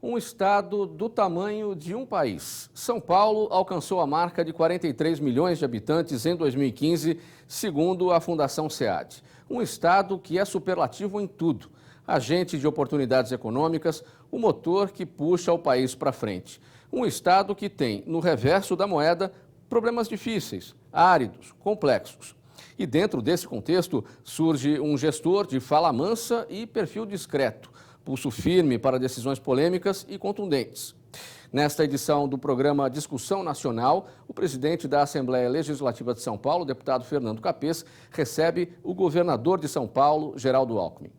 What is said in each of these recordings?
Um estado do tamanho de um país. São Paulo alcançou a marca de 43 milhões de habitantes em 2015, segundo a Fundação SEAD. Um estado que é superlativo em tudo. Agente de oportunidades econômicas, o motor que puxa o país para frente. Um estado que tem, no reverso da moeda, problemas difíceis, áridos, complexos. E dentro desse contexto surge um gestor de fala mansa e perfil discreto, pulso firme para decisões polêmicas e contundentes. Nesta edição do programa Discussão Nacional, o presidente da Assembleia Legislativa de São Paulo, deputado Fernando Capês, recebe o governador de São Paulo, Geraldo Alckmin.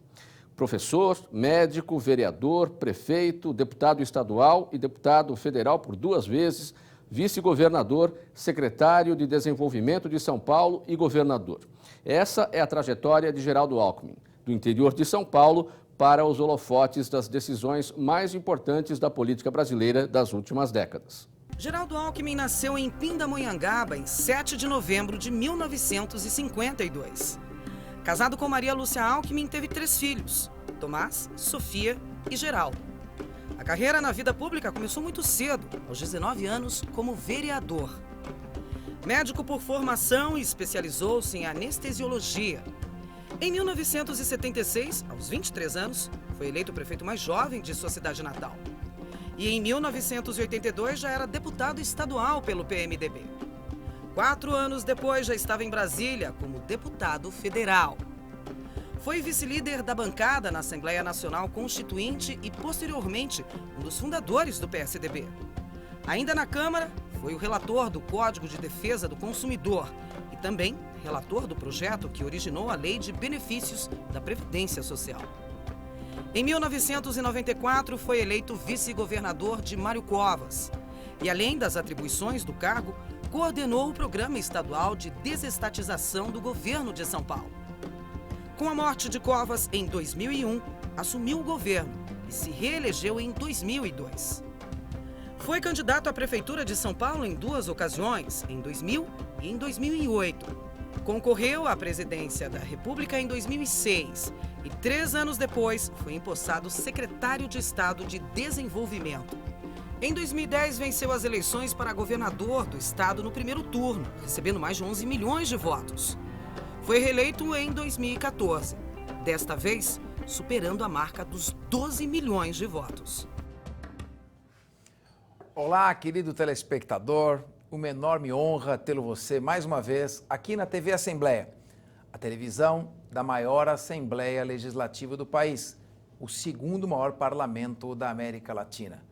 Professor, médico, vereador, prefeito, deputado estadual e deputado federal por 2 vezes, vice-governador, secretário de Desenvolvimento de São Paulo e governador. Essa é a trajetória de Geraldo Alckmin, do interior de São Paulo para os holofotes das decisões mais importantes da política brasileira das últimas décadas. Geraldo Alckmin nasceu em Pindamonhangaba em 7 de novembro de 1952. Casado com Maria Lúcia Alckmin, teve 3 filhos, Tomás, Sofia e Geraldo. A carreira na vida pública começou muito cedo, aos 19 anos, como vereador. Médico por formação e especializou-se em anestesiologia. Em 1976, aos 23 anos, foi eleito o prefeito mais jovem de sua cidade natal. E em 1982 já era deputado estadual pelo PMDB. 4 anos depois já estava em Brasília como deputado federal. Foi vice-líder da bancada na Assembleia Nacional Constituinte e, posteriormente, um dos fundadores do PSDB. Ainda na Câmara, foi o relator do Código de Defesa do Consumidor e também relator do projeto que originou a Lei de Benefícios da Previdência Social. Em 1994, foi eleito vice-governador de Mário Covas e, além das atribuições do cargo, coordenou o Programa Estadual de Desestatização do Governo de São Paulo. Com a morte de Covas em 2001, assumiu o governo e se reelegeu em 2002. Foi candidato à Prefeitura de São Paulo em 2 ocasiões, em 2000 e em 2008. Concorreu à presidência da República em 2006 e 3 anos depois foi empossado secretário de Estado de Desenvolvimento. Em 2010, venceu as eleições para governador do estado no primeiro turno, recebendo mais de 11 milhões de votos. Foi reeleito em 2014, desta vez superando a marca dos 12 milhões de votos. Olá, querido telespectador. Uma enorme honra tê-lo você mais uma vez aqui na TV Assembleia, a televisão da maior Assembleia Legislativa do país, o 2º maior parlamento da América Latina.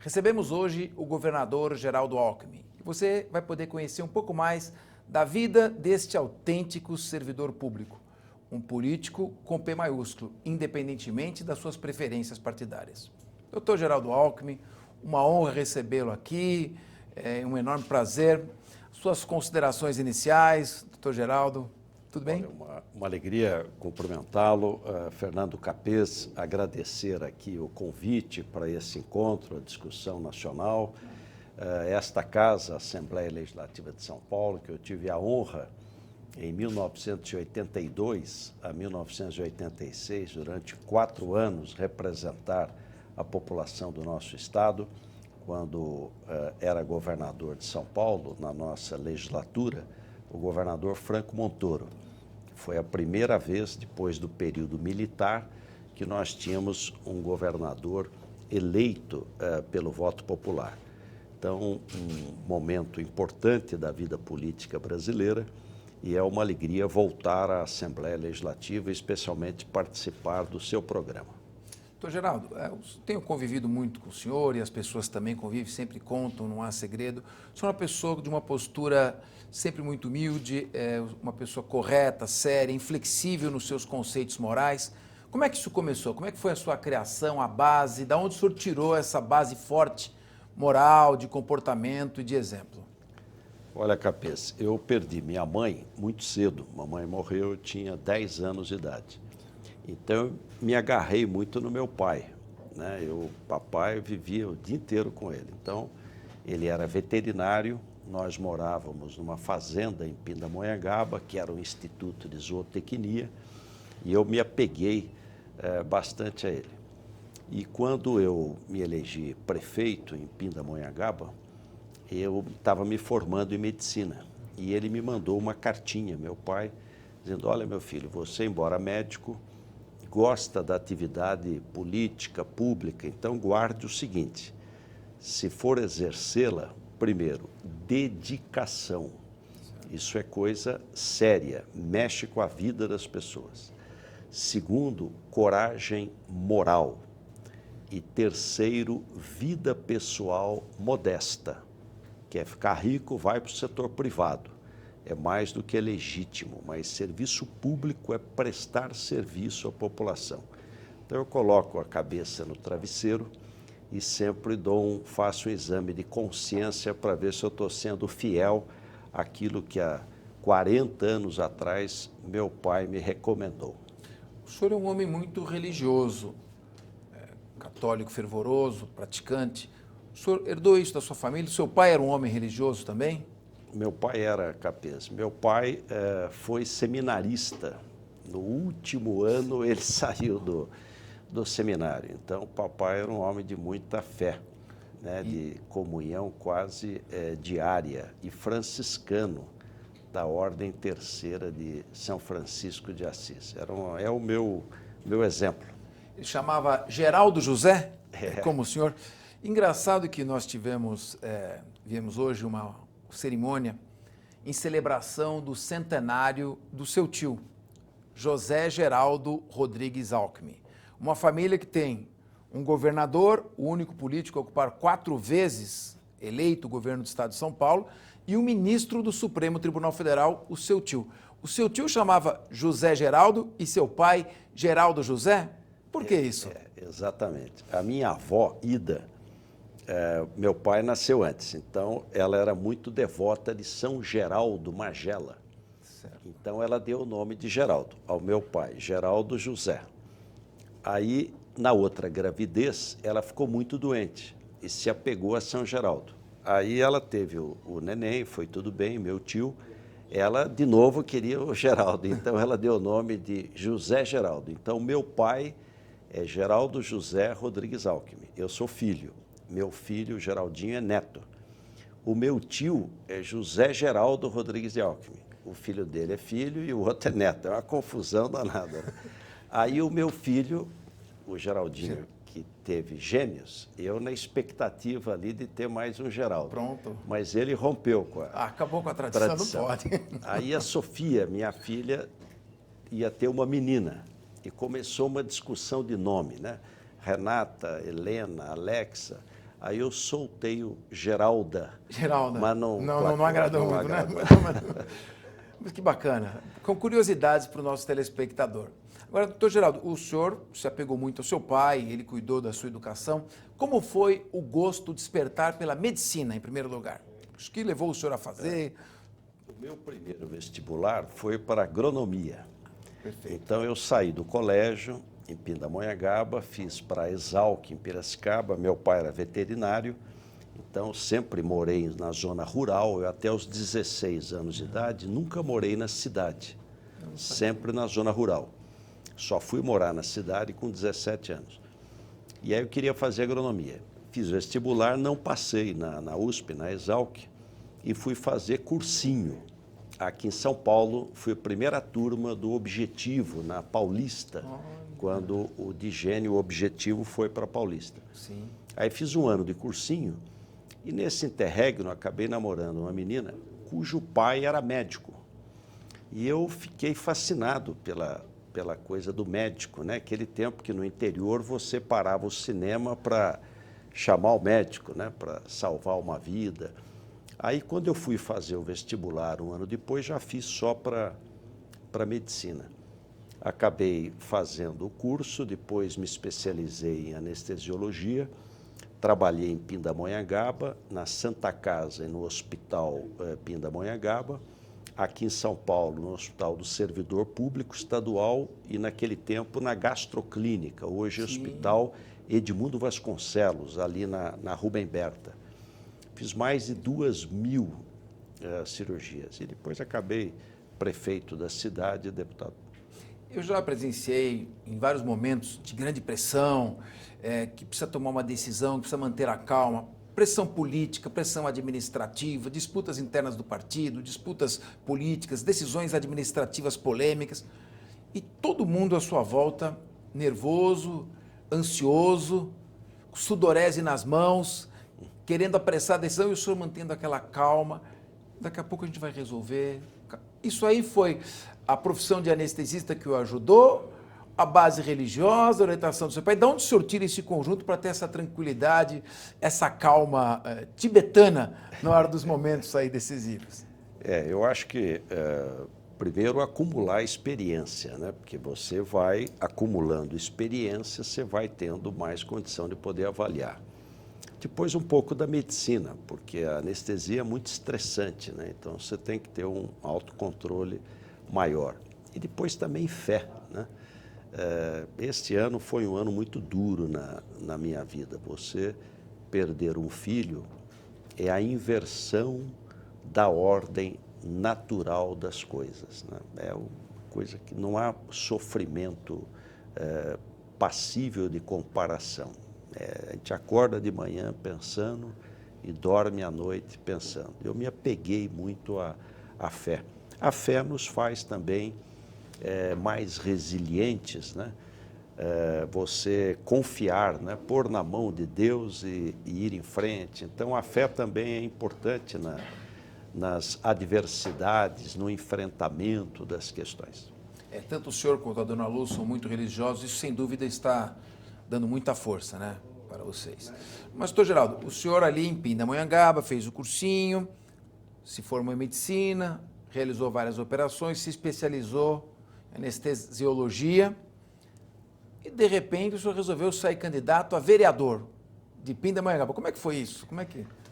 Recebemos hoje o governador Geraldo Alckmin e você vai poder conhecer um pouco mais da vida deste autêntico servidor público, um político com P maiúsculo, independentemente das suas preferências partidárias. Dr. Geraldo Alckmin, uma honra recebê-lo aqui, é um enorme prazer. Suas considerações iniciais, Dr. Geraldo, tudo bem? Olha, uma alegria cumprimentá-lo, Fernando Capês, agradecer aqui o convite para esse encontro, a discussão nacional. Esta casa, a Assembleia Legislativa de São Paulo, que eu tive a honra, em 1982 a 1986, durante 4 anos, representar a população do nosso estado, quando era governador de São Paulo, na nossa legislatura, o governador Franco Montoro. Foi a primeira vez, depois do período militar, que nós tínhamos um governador eleito pelo voto popular. Então, um momento importante da vida política brasileira e é uma alegria voltar à Assembleia Legislativa, especialmente participar do seu programa. Doutor Geraldo, eu tenho convivido muito com o senhor e as pessoas também convivem, sempre contam, não há segredo. O senhor é uma pessoa de uma postura sempre muito humilde, uma pessoa correta, séria, inflexível nos seus conceitos morais. Como é que isso começou? Como é que foi a sua criação, a base? Da onde o senhor tirou essa base forte, moral, de comportamento e de exemplo? Olha, Capês, eu perdi minha mãe muito cedo. Mamãe morreu, eu tinha 10 anos de idade. Então, eu me agarrei muito no meu pai, né? Papai vivia o dia inteiro com ele. Então, ele era veterinário, nós morávamos numa fazenda em Pindamonhangaba, que era um instituto de zootecnia, e eu me apeguei bastante a ele. E quando eu me elegi prefeito em Pindamonhangaba, eu estava me formando em medicina. E ele me mandou uma cartinha, meu pai, dizendo: olha, meu filho, você, embora médico, gosta da atividade política, pública, então guarde o seguinte: se for exercê-la, primeiro, dedicação. Isso é coisa séria, mexe com a vida das pessoas. Segundo, coragem moral. E terceiro, vida pessoal modesta. Quer ficar rico, vai para o setor privado. É mais do que legítimo, mas serviço público é prestar serviço à população. Então eu coloco a cabeça no travesseiro e sempre faço um exame de consciência para ver se eu estou sendo fiel àquilo que há 40 anos atrás meu pai me recomendou. O senhor é um homem muito religioso, católico fervoroso, praticante. O senhor herdou isso da sua família? O seu pai era um homem religioso também? Meu pai era capez. Meu pai foi seminarista. No último ano ele saiu do seminário. Então, papai era um homem de muita fé, né, de comunhão quase diária, e franciscano da Ordem Terceira de São Francisco de Assis. É o meu exemplo. Ele chamava Geraldo José, como o senhor. Engraçado que nós viemos hoje uma cerimônia em celebração do centenário do seu tio, José Geraldo Rodrigues Alckmin. Uma família que tem um governador, o único político a ocupar 4 vezes eleito o governo do estado de São Paulo, e um ministro do Supremo Tribunal Federal, o seu tio. O seu tio chamava José Geraldo e seu pai Geraldo José? Por que isso? Exatamente. A minha avó, Ida, meu pai nasceu antes, então ela era muito devota de São Geraldo Magela. Certo. Então ela deu o nome de Geraldo ao meu pai, Geraldo José. Aí, na outra gravidez, ela ficou muito doente e se apegou a São Geraldo. Aí ela teve o neném, foi tudo bem, meu tio. Ela, de novo, queria o Geraldo, então ela deu o nome de José Geraldo. Então, meu pai é Geraldo José Rodrigues Alckmin. Eu sou filho. Meu filho, Geraldinho, é neto. O meu tio é José Geraldo Rodrigues de Alckmin. O filho dele é filho e o outro é neto. É uma confusão danada. Aí o meu filho, o Geraldinho, que teve gêmeos, eu na expectativa ali de ter mais um Geraldo. Pronto. Mas ele rompeu com a acabou com a tradição. Não pode. Aí a Sofia, minha filha, ia ter uma menina. E começou uma discussão de nome, né? Renata, Helena, Alexa. Aí eu soltei o Geralda. Geralda. Mas não agradou muito, né? Mas que bacana. Com curiosidades para o nosso telespectador. Agora, doutor Geraldo, o senhor se apegou muito ao seu pai, ele cuidou da sua educação. Como foi o gosto despertar pela medicina, em primeiro lugar? O que levou o senhor a fazer? O meu primeiro vestibular foi para agronomia. Perfeito. Então, eu saí do colégio em Pindamonhangaba, fiz para a Exalc, em Piracicaba. Meu pai era veterinário, então sempre morei na zona rural. Eu, até os 16 anos de idade, nunca morei na cidade, sempre na zona rural. Só fui morar na cidade com 17 anos. E aí eu queria fazer agronomia. Fiz vestibular, não passei na USP, na Exalc, e fui fazer cursinho. Aqui em São Paulo, fui a primeira turma do Objetivo, na Paulista, quando o Digênio Objetivo foi para a Paulista. Sim. Aí fiz um ano de cursinho, e nesse interregno acabei namorando uma menina cujo pai era médico. E eu fiquei fascinado pela coisa do médico, né? Aquele tempo que no interior você parava o cinema para chamar o médico, né? Para salvar uma vida. Aí, quando eu fui fazer o vestibular um ano depois, já fiz só para medicina. Acabei fazendo o curso, depois me especializei em anestesiologia, trabalhei em Pindamonhangaba, na Santa Casa e no Hospital Pindamonhangaba, aqui em São Paulo, no Hospital do Servidor Público Estadual e, naquele tempo, na Gastroclínica, hoje Hospital Edmundo Vasconcelos, ali na Rubem Berta. Fiz mais de 2.000 cirurgias e depois acabei prefeito da cidade e deputado. Eu já presenciei em vários momentos de grande pressão, que precisa tomar uma decisão, que precisa manter a calma. Pressão política, pressão administrativa, disputas internas do partido, disputas políticas, decisões administrativas polêmicas. E todo mundo à sua volta nervoso, ansioso, sudorese nas mãos, querendo apressar a decisão e o senhor mantendo aquela calma. Daqui a pouco a gente vai resolver. Isso aí foi a profissão de anestesista que o ajudou, a base religiosa, a orientação do seu pai. De onde o senhor tira esse conjunto para ter essa tranquilidade, essa calma tibetana na hora dos momentos aí decisivos? Eu acho que, primeiro, acumular experiência, né? Porque você vai acumulando experiência, você vai tendo mais condição de poder avaliar. Depois, um pouco da medicina, porque a anestesia é muito estressante, né? Então, você tem que ter um autocontrole maior. E depois também fé, né? Este ano foi um ano muito duro na minha vida. Você perder um filho é a inversão da ordem natural das coisas, né? É uma coisa que não há sofrimento passível de comparação. A gente acorda de manhã pensando e dorme à noite pensando. Eu me apeguei muito à fé. A fé nos faz também mais resilientes, né? Você confiar, né? Pôr na mão de Deus e ir em frente. Então, a fé também é importante nas adversidades, no enfrentamento das questões. Tanto o senhor quanto a dona Lu são muito religiosos, isso sem dúvida está dando muita força, né, para vocês. Mas, doutor Geraldo, o senhor ali em Pindamonhangaba fez o cursinho, se formou em medicina, realizou várias operações, se especializou em anestesiologia e, de repente, o senhor resolveu sair candidato a vereador de Pindamonhangaba. Como é que foi isso?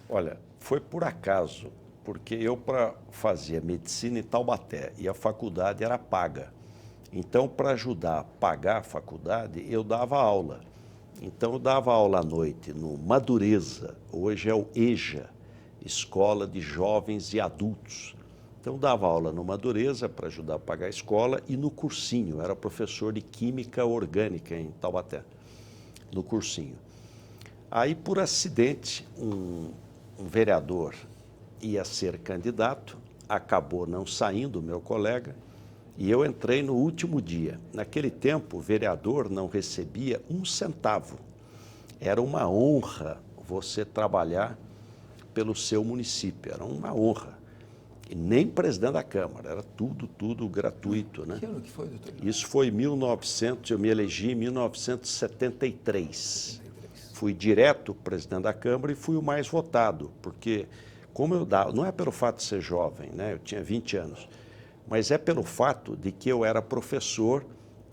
Olha, foi por acaso, porque eu fazia medicina em Taubaté e a faculdade era paga. Então, para ajudar a pagar a faculdade, eu dava aula. Então, eu dava aula à noite no Madureza, hoje é o EJA, Escola de Jovens e Adultos. Então, eu dava aula no Madureza para ajudar a pagar a escola e no cursinho, eu era professor de Química Orgânica em Taubaté, no cursinho. Aí, por acidente, um vereador ia ser candidato, acabou não saindo, meu colega, e eu entrei no último dia. Naquele tempo, o vereador não recebia um centavo. Era uma honra você trabalhar pelo seu município, era uma honra. E nem presidente da Câmara, era tudo gratuito, né? Que ano que foi, doutor? Isso foi eu me elegi em 1973. Fui direto presidente da Câmara e fui o mais votado, porque como eu dava, não é pelo fato de ser jovem, né? Eu tinha 20 anos, mas é pelo fato de que eu era professor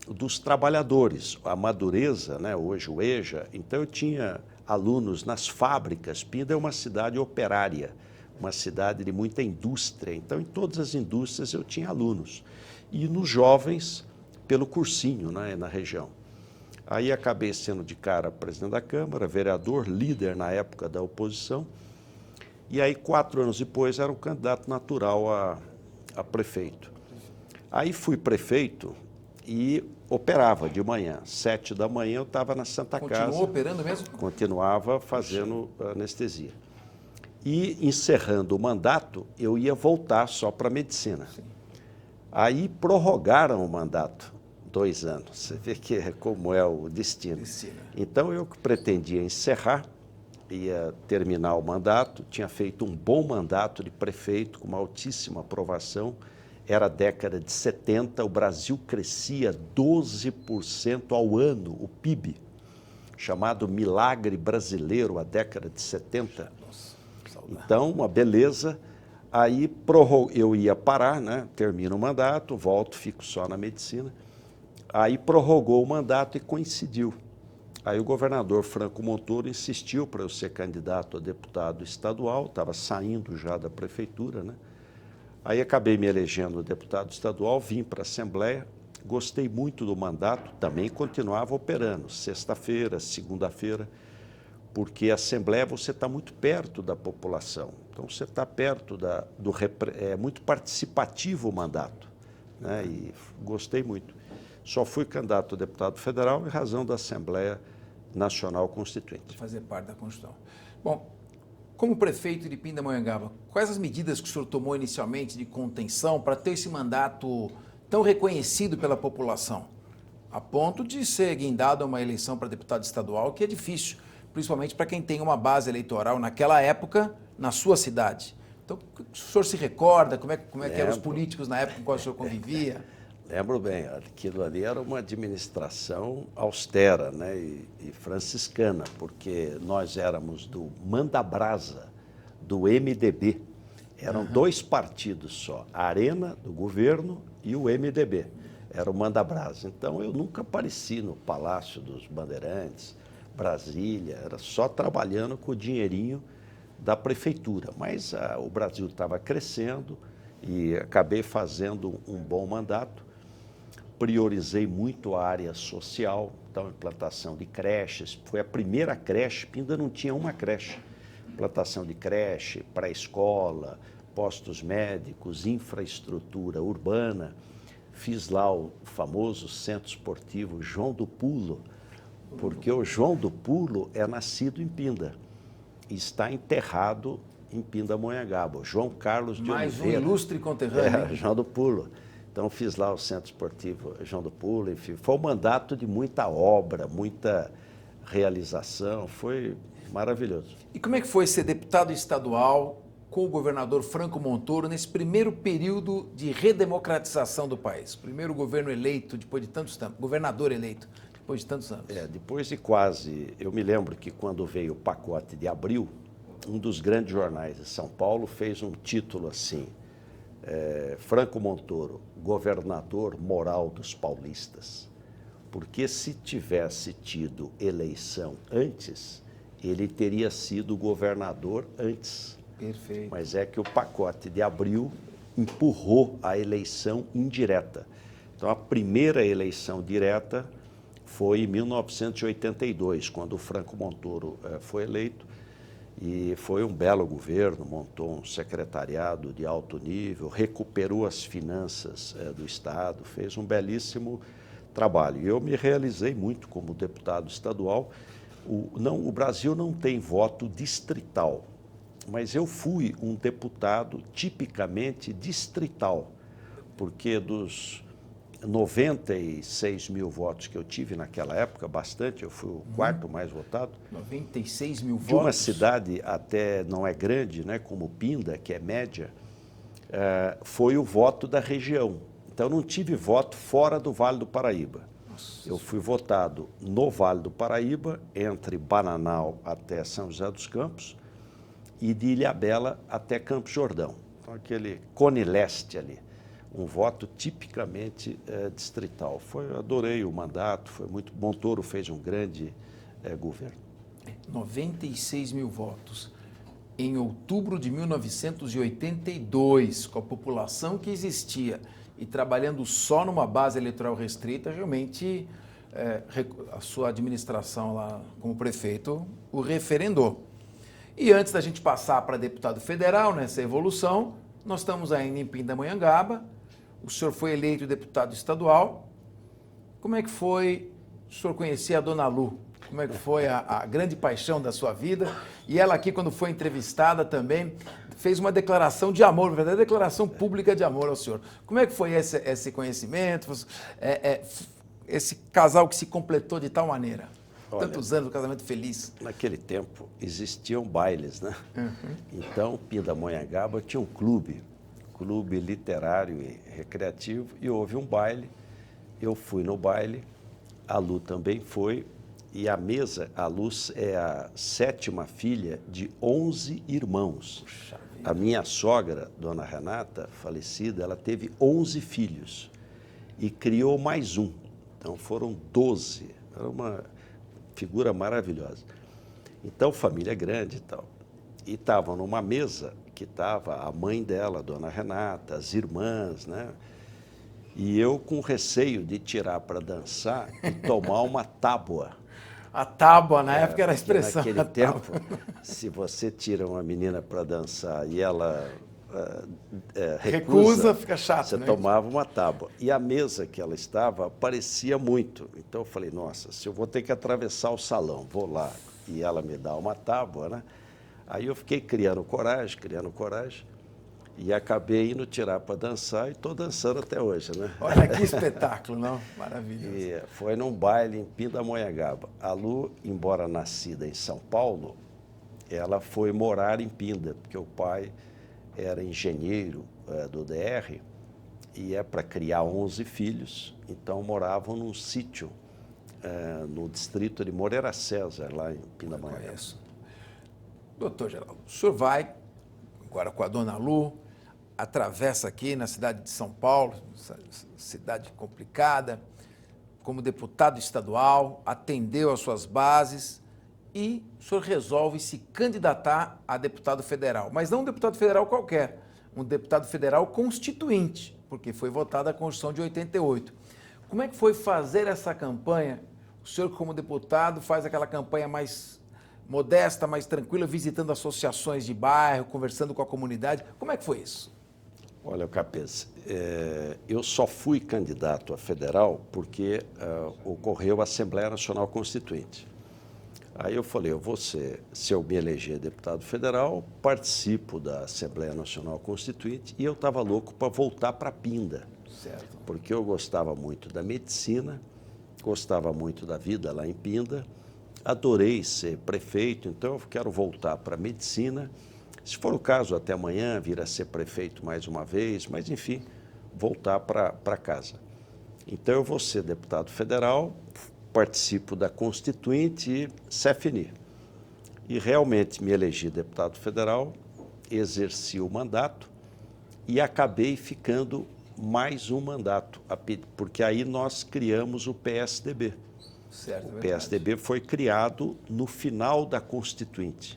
dos trabalhadores, a Madureza, né? Hoje o EJA, então eu tinha alunos nas fábricas. Pinda é uma cidade operária, uma cidade de muita indústria, então em todas as indústrias eu tinha alunos. E nos jovens, pelo cursinho, né? Na região. Aí acabei sendo de cara presidente da Câmara, vereador, líder na época da oposição, e aí 4 anos depois era um candidato natural a prefeito. Aí fui prefeito e operava de manhã, 7 da manhã eu estava na Santa Casa. Continuou operando mesmo? Continuava fazendo anestesia. E encerrando o mandato, eu ia voltar só para a medicina. Sim. Aí prorrogaram o mandato, 2 anos. Você vê como é o destino. Então eu pretendia encerrar, ia terminar o mandato, tinha feito um bom mandato de prefeito, com uma altíssima aprovação. Era a década de 70, o Brasil crescia 12% ao ano, o PIB, chamado Milagre Brasileiro, a década de 70. Então, uma beleza. Aí eu ia parar, né? Termino o mandato, volto, fico só na medicina. Aí prorrogou o mandato e coincidiu. Aí o governador Franco Montoro insistiu para eu ser candidato a deputado estadual, estava saindo já da prefeitura, né? Aí acabei me elegendo deputado estadual, vim para a Assembleia, gostei muito do mandato, também continuava operando, sexta-feira, segunda-feira, porque a Assembleia você está muito perto da população, então você está perto é muito participativo o mandato, né? E gostei muito. Só fui candidato a deputado federal em razão da Assembleia Nacional Constituinte. Fazer parte da Constituição. Bom, como prefeito de Pindamonhangaba, quais as medidas que o senhor tomou inicialmente de contenção para ter esse mandato tão reconhecido pela população, a ponto de ser guindado a uma eleição para deputado estadual, que é difícil, principalmente para quem tem uma base eleitoral naquela época na sua cidade? Então, o senhor se recorda como é que eram os políticos na época com qual o senhor convivia? Lembro bem, aquilo ali era uma administração austera, né, e franciscana, porque nós éramos do Mandabrasa, do MDB. Eram dois partidos só, a Arena, do governo, e o MDB. Era o Mandabrasa. Então, eu nunca apareci no Palácio dos Bandeirantes, Brasília, era só trabalhando com o dinheirinho da prefeitura. Mas o Brasil estava crescendo e acabei fazendo um bom mandato. Priorizei muito a área social, então implantação de creches. Foi a primeira creche, Pinda não tinha uma creche. Implantação de creche, pré-escola, postos médicos, infraestrutura urbana. Fiz lá o famoso centro esportivo João do Pulo, porque o João do Pulo é nascido em Pinda e está enterrado em Pindamonhangaba. João Carlos de Mais Oliveira. um ilustre conterrâneo. João do Pulo. Então, fiz lá o Centro Esportivo João do Pulo, enfim. Foi um mandato de muita obra, muita realização, foi maravilhoso. E como é que foi ser deputado estadual com o governador Franco Montoro nesse primeiro período de redemocratização do país? Primeiro governo eleito, depois de tantos anos, governador eleito, depois de tantos anos. Depois de quase, eu me lembro que quando veio o pacote de abril, um dos grandes jornais de São Paulo fez um título assim, Franco Montoro, governador moral dos paulistas. Porque se tivesse tido eleição antes, ele teria sido governador antes. Perfeito. Mas é que o pacote de abril empurrou a eleição indireta. Então, a primeira eleição direta foi em 1982, quando o Franco Montoro foi eleito. E foi um belo governo, montou um secretariado de alto nível, recuperou as finanças do Estado, fez um belíssimo trabalho. E eu me realizei muito como deputado estadual. O Brasil não tem voto distrital, mas eu fui um deputado tipicamente distrital, porque dos 96 mil votos que eu tive naquela época, bastante, eu fui o quarto mais votado. 96 mil votos? De uma cidade até não é grande, né, como Pinda, que é média, foi o voto da região. Então, não tive voto fora do Vale do Paraíba. Nossa. Eu fui votado no Vale do Paraíba, entre Bananal até São José dos Campos, e de Ilhabela até Campos Jordão. Então, aquele Cone Leste ali. Um voto tipicamente distrital. Adorei o mandato, foi muito bom. Montoro fez um grande governo. 96 mil votos. Em outubro de 1982, com a população que existia e trabalhando só numa base eleitoral restrita, realmente a sua administração lá como prefeito o referendou. E antes da gente passar para deputado federal, nessa evolução, nós estamos ainda em Pindamonhangaba. O senhor foi eleito deputado estadual. Como é que foi o senhor conhecer a dona Lu? Como é que foi a grande paixão da sua vida? E ela aqui, quando foi entrevistada também, fez uma declaração de amor, uma verdadeira declaração pública de amor ao senhor. Como é que foi esse conhecimento? Esse casal que se completou de tal maneira? Olha, tantos anos, um casamento feliz. Naquele tempo existiam bailes, né? Então, Pindamonhangaba tinha um clube literário e recreativo, e houve um baile. Eu fui no baile, a Lu também foi, e a Lu é a 7ª filha de 11 irmãos. Puxa vida. A minha sogra, dona Renata, falecida, ela teve 11 filhos e criou mais um. Então foram 12. Era uma figura maravilhosa. Então, família grande e tal. E estavam numa mesa que estava a mãe dela, a dona Renata, as irmãs, né? E eu com receio de tirar para dançar e tomar uma tábua. A tábua, na época era a expressão. Naquele tempo, se você tira uma menina para dançar e ela recusa, fica chato, você né? tomava uma tábua. E a mesa que ela estava parecia muito. Então eu falei, nossa, se eu vou ter que atravessar o salão, vou lá e ela me dá uma tábua, né? Aí eu fiquei criando coragem, e acabei indo tirar para dançar e estou dançando até hoje, né? Olha que espetáculo, não? Maravilhoso. E foi num baile em Pindamonhangaba. A Lu, embora nascida em São Paulo, ela foi morar em Pinda, porque o pai era engenheiro do DR e para criar 11 filhos, então moravam num sítio no distrito de Moreira César, lá em Pindamonhangaba. Doutor Geraldo, o senhor vai, agora com a dona Lu, atravessa aqui na cidade de São Paulo, cidade complicada, como deputado estadual, atendeu às suas bases e o senhor resolve se candidatar a deputado federal. Mas não um deputado federal qualquer, um deputado federal constituinte, porque foi votada a Constituição de 88. Como é que foi fazer essa campanha? O senhor, como deputado, faz aquela campanha mais modesta, mais tranquila, visitando associações de bairro, conversando com a comunidade. Como é que foi isso? Olha, Capês, eu só fui candidato a federal porque ocorreu a Assembleia Nacional Constituinte. Aí eu falei, se eu me eleger deputado federal, participo da Assembleia Nacional Constituinte e eu estava louco para voltar para Pinda. Certo. Porque eu gostava muito da medicina, gostava muito da vida lá em Pinda, adorei ser prefeito, então eu quero voltar para a medicina. Se for o caso, até amanhã vir a ser prefeito mais uma vez, mas enfim, voltar para casa. Então eu vou ser deputado federal, participo da Constituinte e CFNI. E realmente me elegi deputado federal, exerci o mandato e acabei ficando mais um mandato, porque aí nós criamos o PSDB. Certo, o PSDB foi criado no final da Constituinte,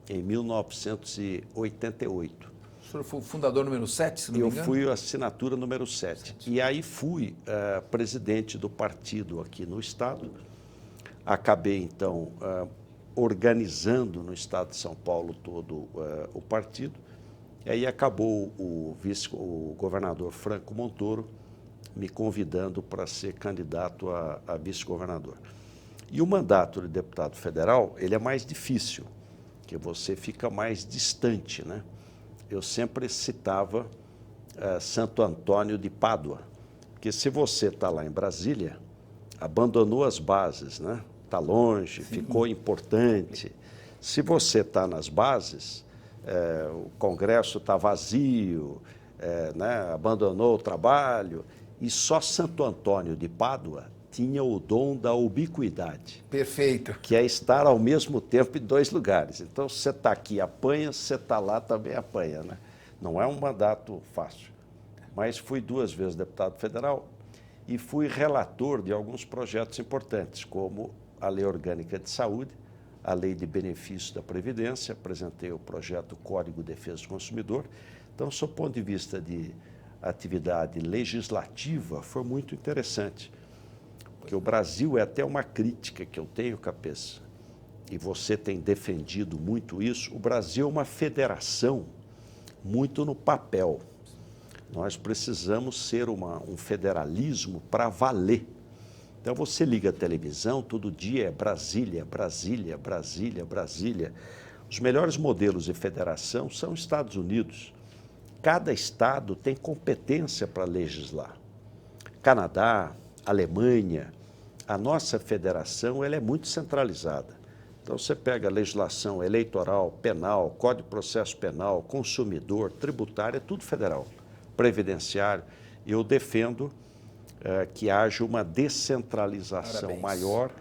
em 1988. O senhor foi o fundador número 7, se não me engano? Eu fui a assinatura número 7. E aí fui presidente do partido aqui no Estado. Acabei, então, organizando no Estado de São Paulo todo o partido. E aí acabou o governador Franco Montoro me convidando para ser candidato a vice-governador. E o mandato de deputado federal, ele é mais difícil, porque você fica mais distante, né? Eu sempre citava Santo Antônio de Pádua, porque se você está lá em Brasília, abandonou as bases, né? Está longe, sim, ficou importante. Se você está nas bases, o Congresso está vazio, né? Abandonou o trabalho, e só Santo Antônio de Pádua tinha o dom da ubiquidade. Perfeito. Que é estar ao mesmo tempo em dois lugares. Então, se você está aqui apanha, se você está lá também apanha, né? Não é um mandato fácil. Mas fui 2 vezes deputado federal e fui relator de alguns projetos importantes, como a Lei Orgânica de Saúde, a Lei de Benefícios da Previdência, apresentei o projeto Código de Defesa do Consumidor. Então, do ponto de vista de atividade legislativa, foi muito interessante. Porque o Brasil é até uma crítica que eu tenho, Capês, e você tem defendido muito isso, o Brasil é uma federação muito no papel. Nós precisamos ser um federalismo para valer. Então você liga a televisão, todo dia é Brasília, Brasília, Brasília, Brasília. Os melhores modelos de federação são os Estados Unidos. Cada estado tem competência para legislar. Canadá, Alemanha, a nossa federação ela é muito centralizada. Então, você pega a legislação eleitoral, penal, Código de Processo Penal, consumidor, tributário, é tudo federal, previdenciário. Eu defendo que haja uma descentralização maior,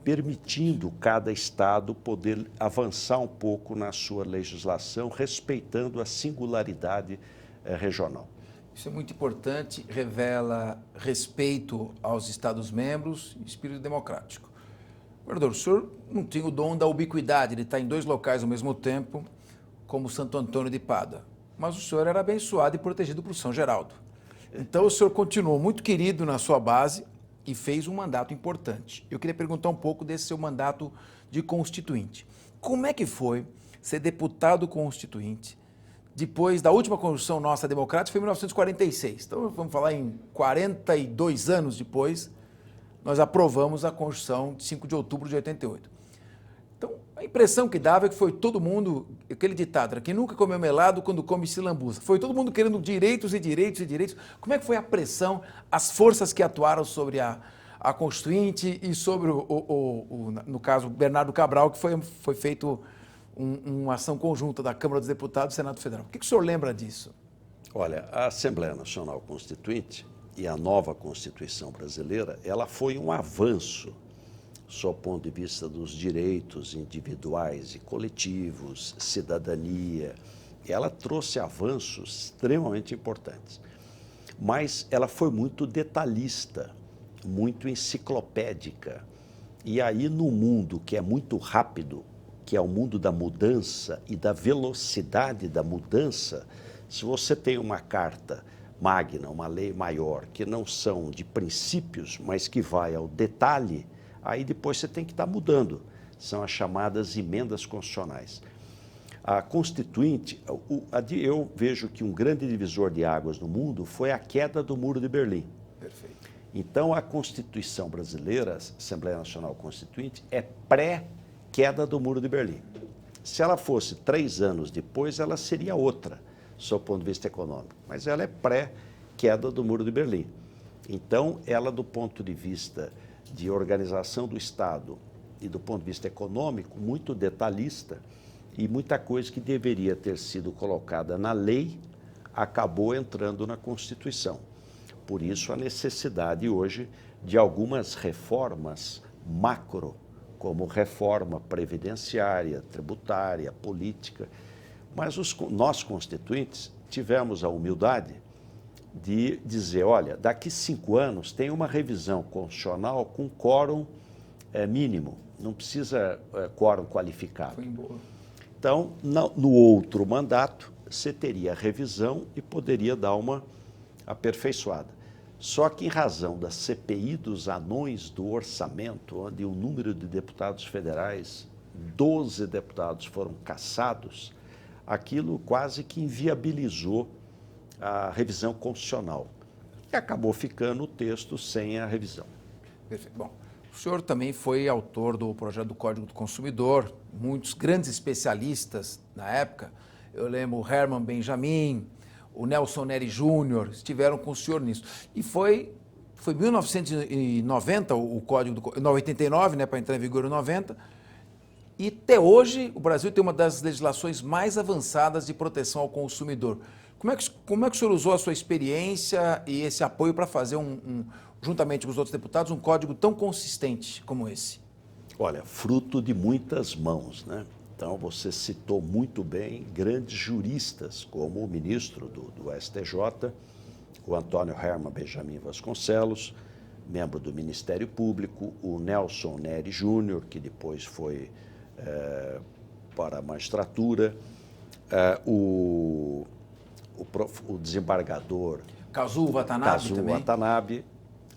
permitindo cada estado poder avançar um pouco na sua legislação, respeitando a singularidade regional. Isso é muito importante, revela respeito aos Estados-membros e espírito democrático. Governador, o senhor não tem o dom da ubiquidade, ele está em 2 locais ao mesmo tempo, como Santo Antônio de Pádua. Mas o senhor era abençoado e protegido por São Geraldo. Então o senhor continuou muito querido na sua base e fez um mandato importante. Eu queria perguntar um pouco desse seu mandato de constituinte. Como é que foi ser deputado constituinte, depois da última Constituição nossa democrática, foi em 1946. Então, vamos falar em 42 anos depois, nós aprovamos a Constituição de 5 de outubro de 88. Então, a impressão que dava é que foi todo mundo, aquele ditado, quem nunca comeu melado quando come se lambuza. Foi todo mundo querendo direitos e direitos e direitos. Como é que foi a pressão, as forças que atuaram sobre a Constituinte e sobre, no caso, Bernardo Cabral, que foi feito uma ação conjunta da Câmara dos Deputados e do Senado Federal. O que o senhor lembra disso? Olha, a Assembleia Nacional Constituinte e a nova Constituição brasileira, ela foi um avanço, sob o ponto de vista dos direitos individuais e coletivos, cidadania. Ela trouxe avanços extremamente importantes, mas ela foi muito detalhista, muito enciclopédica. E aí, no mundo que é muito rápido, que é o mundo da mudança e da velocidade da mudança, se você tem uma carta magna, uma lei maior, que não são de princípios, mas que vai ao detalhe, aí depois você tem que estar mudando. São as chamadas emendas constitucionais. A Constituinte, eu vejo que um grande divisor de águas no mundo foi a queda do Muro de Berlim. Perfeito. Então, a Constituição brasileira, a Assembleia Nacional Constituinte, é pré-queda do Muro de Berlim. Se ela fosse 3 anos depois, ela seria outra, sob o ponto de vista econômico. Mas ela é pré-queda do Muro de Berlim. Então, ela, do ponto de vista de organização do Estado e do ponto de vista econômico, muito detalhista, e muita coisa que deveria ter sido colocada na lei acabou entrando na Constituição. Por isso, a necessidade hoje de algumas reformas macro, como reforma previdenciária, tributária, política. Mas nós, constituintes, tivemos a humildade de dizer, olha, daqui 5 anos tem uma revisão constitucional com quórum mínimo, não precisa quórum qualificado. Foi boa. Então, no outro mandato, você teria a revisão e poderia dar uma aperfeiçoada. Só que em razão da CPI dos anões do orçamento, onde o número de deputados federais, 12 deputados foram cassados, aquilo quase que inviabilizou a revisão constitucional. E acabou ficando o texto sem a revisão. Perfeito. Bom, o senhor também foi autor do projeto do Código do Consumidor, muitos grandes especialistas na época, eu lembro o Herman Benjamin, o Nelson Neri Júnior, estiveram com o senhor nisso. E foi 1990, o Código do... 89, né, para entrar em vigor em 90, e até hoje o Brasil tem uma das legislações mais avançadas de proteção ao consumidor. Como é que o senhor usou a sua experiência e esse apoio para fazer, juntamente com os outros deputados, um código tão consistente como esse? Olha, fruto de muitas mãos, né? Então, você citou muito bem grandes juristas, como o ministro do STJ, o Antônio Herman Benjamin Vasconcelos, membro do Ministério Público, o Nelson Neri Júnior, que depois foi para a magistratura, o desembargador Kazuo Watanabe,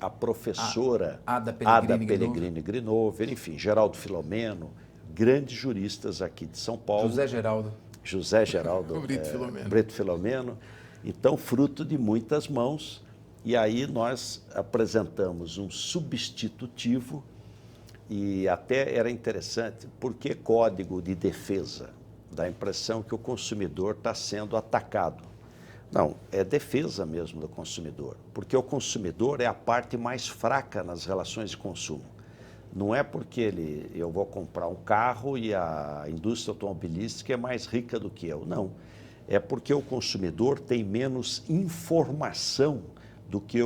a professora Ada Pellegrini Grinov, enfim, Geraldo Filomeno, grandes juristas aqui de São Paulo. José Geraldo Brito Filomeno. Então, fruto de muitas mãos. E aí nós apresentamos um substitutivo e até era interessante, porque código de defesa? Dá a impressão que o consumidor está sendo atacado. Não, é defesa mesmo do consumidor, porque o consumidor é a parte mais fraca nas relações de consumo. Não é porque eu vou comprar um carro e a indústria automobilística é mais rica do que eu. Não. É porque o consumidor tem menos informação do que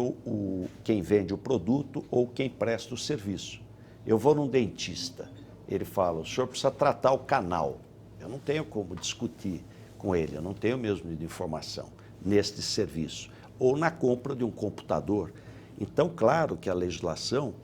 quem vende o produto ou quem presta o serviço. Eu vou num dentista, ele fala, o senhor precisa tratar o canal. Eu não tenho como discutir com ele, eu não tenho o mesmo nível de informação neste serviço. Ou na compra de um computador. Então, claro que a legislação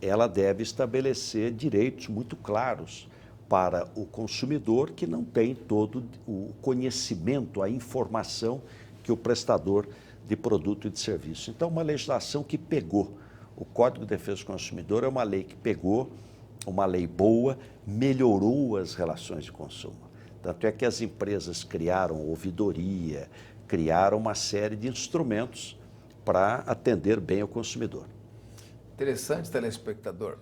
ela deve estabelecer direitos muito claros para o consumidor que não tem todo o conhecimento, a informação que o prestador de produto e de serviço. Então, uma legislação que pegou. O Código de Defesa do Consumidor é uma lei que pegou, uma lei boa, melhorou as relações de consumo. Tanto é que as empresas criaram ouvidoria, criaram uma série de instrumentos para atender bem o consumidor. Interessante, telespectador,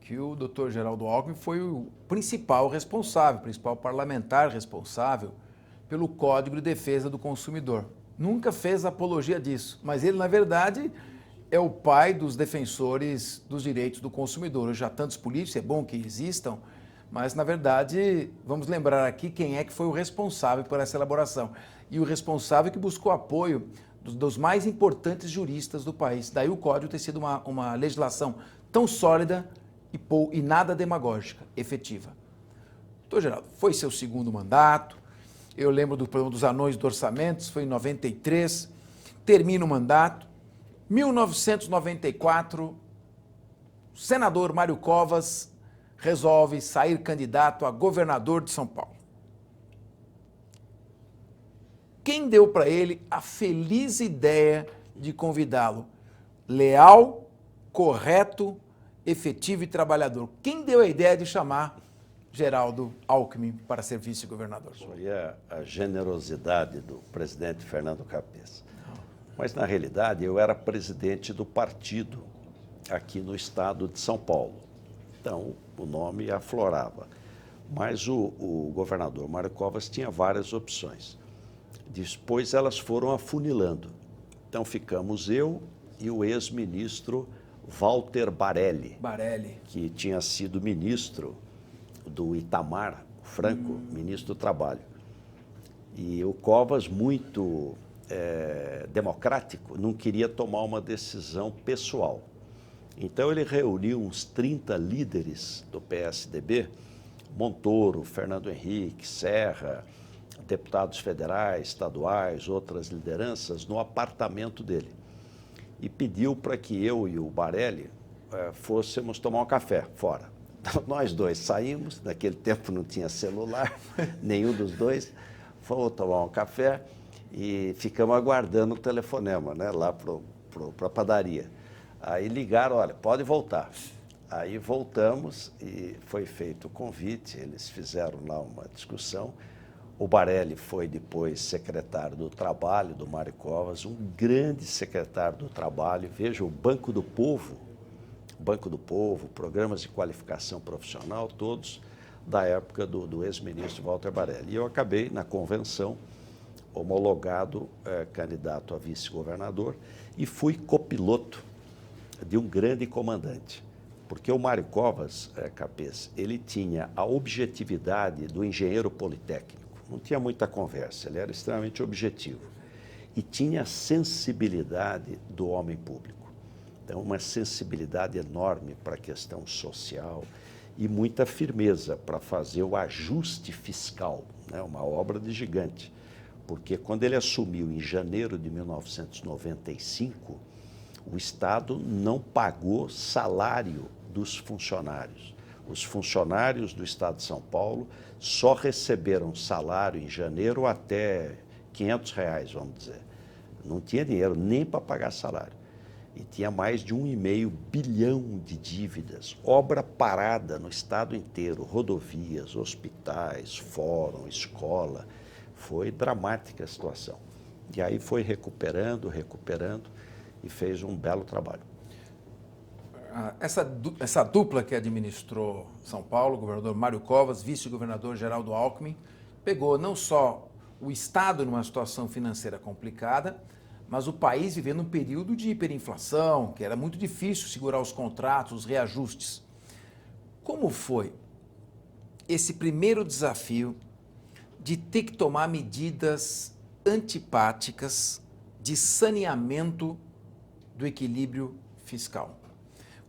que o Dr. Geraldo Alckmin foi o principal responsável, principal parlamentar responsável pelo Código de Defesa do Consumidor. Nunca fez apologia disso, mas ele, na verdade, é o pai dos defensores dos direitos do consumidor. Hoje há tantos políticos, é bom que existam, mas, na verdade, vamos lembrar aqui quem é que foi o responsável por essa elaboração. E o responsável que buscou apoio dos mais importantes juristas do país. Daí o Código ter sido uma legislação tão sólida e nada demagógica, efetiva. Doutor Geraldo, foi seu segundo mandato, eu lembro do programa dos Anões do Orçamentos, foi em 93, termina o mandato. 1994, o senador Mário Covas resolve sair candidato a governador de São Paulo. Quem deu para ele a feliz ideia de convidá-lo? Leal, correto, efetivo e trabalhador. Quem deu a ideia de chamar Geraldo Alckmin para ser vice-governador? Foi a generosidade do presidente Fernando Campes. Mas, na realidade, eu era presidente do partido aqui no estado de São Paulo. Então, o nome aflorava. Mas o governador Mário Covas tinha várias opções. Depois elas foram afunilando. Então, ficamos eu e o ex-ministro Walter Barelli, que tinha sido ministro do Itamar Franco, ministro do Trabalho. E o Covas, muito democrático, não queria tomar uma decisão pessoal. Então, ele reuniu uns 30 líderes do PSDB, Montoro, Fernando Henrique, Serra, deputados federais, estaduais, outras lideranças, no apartamento dele. E pediu para que eu e o Barelli fôssemos tomar um café fora. Então, nós dois saímos, naquele tempo não tinha celular, nenhum dos dois, fomos tomar um café e ficamos aguardando o telefonema, né, lá para a padaria. Aí ligaram, olha, pode voltar. Aí voltamos e foi feito o convite, eles fizeram lá uma discussão. O Barelli foi depois secretário do Trabalho do Mário Covas, um grande secretário do Trabalho. Veja, o Banco do Povo, programas de qualificação profissional, todos da época do ex-ministro Walter Barelli. E eu acabei, na convenção, homologado candidato a vice-governador e fui copiloto de um grande comandante. Porque o Mário Covas, Capês, ele tinha a objetividade do engenheiro politécnico. Não tinha muita conversa, ele era extremamente objetivo. E tinha a sensibilidade do homem público. Então, uma sensibilidade enorme para a questão social e muita firmeza para fazer o ajuste fiscal, né? Uma obra de gigante. Porque quando ele assumiu em janeiro de 1995, o Estado não pagou salário dos funcionários. Os funcionários do Estado de São Paulo só receberam salário em janeiro até R$500, vamos dizer. Não tinha dinheiro nem para pagar salário. E tinha mais de 1,5 bilhão de dívidas, obra parada no estado inteiro, rodovias, hospitais, fórum, escola. Foi dramática a situação. E aí foi recuperando e fez um belo trabalho. Essa dupla que administrou São Paulo, governador Mário Covas, vice-governador Geraldo Alckmin, pegou não só o Estado numa situação financeira complicada, mas o país vivendo um período de hiperinflação, que era muito difícil segurar os contratos, os reajustes. Como foi esse primeiro desafio de ter que tomar medidas antipáticas de saneamento do equilíbrio fiscal?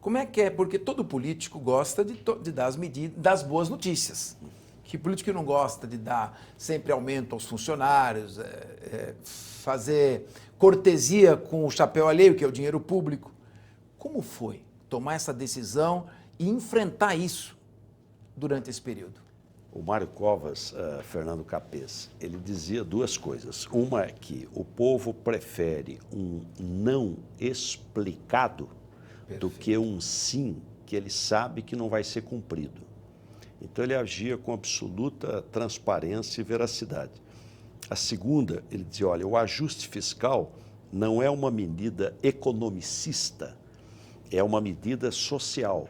Como é que é? Porque todo político gosta de dar as medidas, das boas notícias. Que político não gosta de dar sempre aumento aos funcionários, fazer cortesia com o chapéu alheio, que é o dinheiro público. Como foi tomar essa decisão e enfrentar isso durante esse período? O Mário Covas, Fernando Capês, ele dizia duas coisas. Uma é que o povo prefere um não explicado do que um sim que ele sabe que não vai ser cumprido. Então ele agia com absoluta transparência e veracidade. A segunda, ele dizia, olha, o ajuste fiscal não é uma medida economicista, é uma medida social,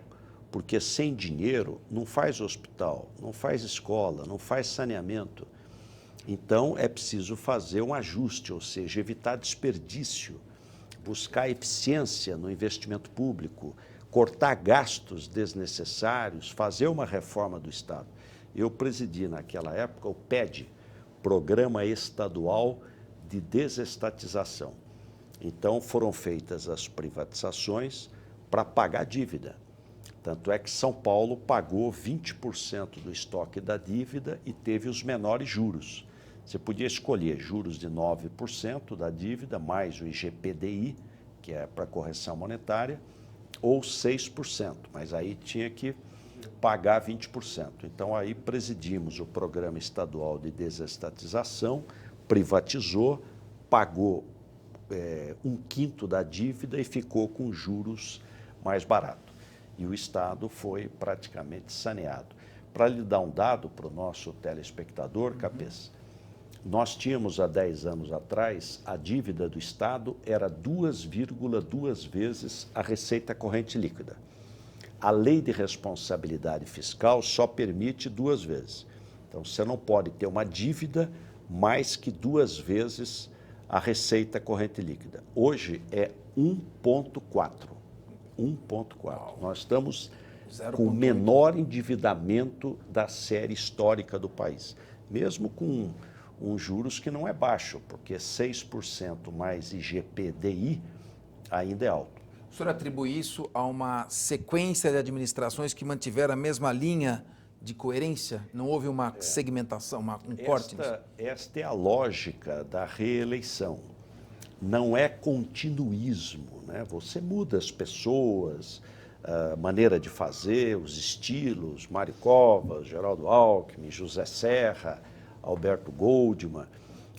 porque sem dinheiro não faz hospital, não faz escola, não faz saneamento. Então é preciso fazer um ajuste, ou seja, evitar desperdício, buscar eficiência no investimento público, cortar gastos desnecessários, fazer uma reforma do Estado. Eu presidi naquela época o PED, Programa Estadual de Desestatização. Então foram feitas as privatizações para pagar a dívida. Tanto é que São Paulo pagou 20% do estoque da dívida e teve os menores juros. Você podia escolher juros de 9% da dívida, mais o IGPDI, que é para correção monetária, ou 6%, mas aí tinha que pagar 20%. Então aí presidimos o Programa Estadual de Desestatização, privatizou, pagou 1/5 da dívida e ficou com juros mais barato. E o Estado foi praticamente saneado. Para lhe dar um dado para o nosso telespectador, Capês, nós tínhamos há 10 anos atrás, a dívida do Estado era 2,2 vezes a receita corrente líquida. A lei de responsabilidade fiscal só permite 2 vezes. Então, você não pode ter uma dívida mais que 2 vezes a receita corrente líquida. Hoje é 1,4. 1,4. Nós estamos com o menor endividamento da série histórica do país, mesmo com juros que não é baixo, porque 6% mais IGPDI ainda é alto. O senhor atribui isso a uma sequência de administrações que mantiveram a mesma linha de coerência? Não houve uma segmentação, um corte nisso? Esta é a lógica da reeleição. Não é continuismo, né? Você muda as pessoas, a maneira de fazer, os estilos, Mário Covas, Geraldo Alckmin, José Serra, Alberto Goldman,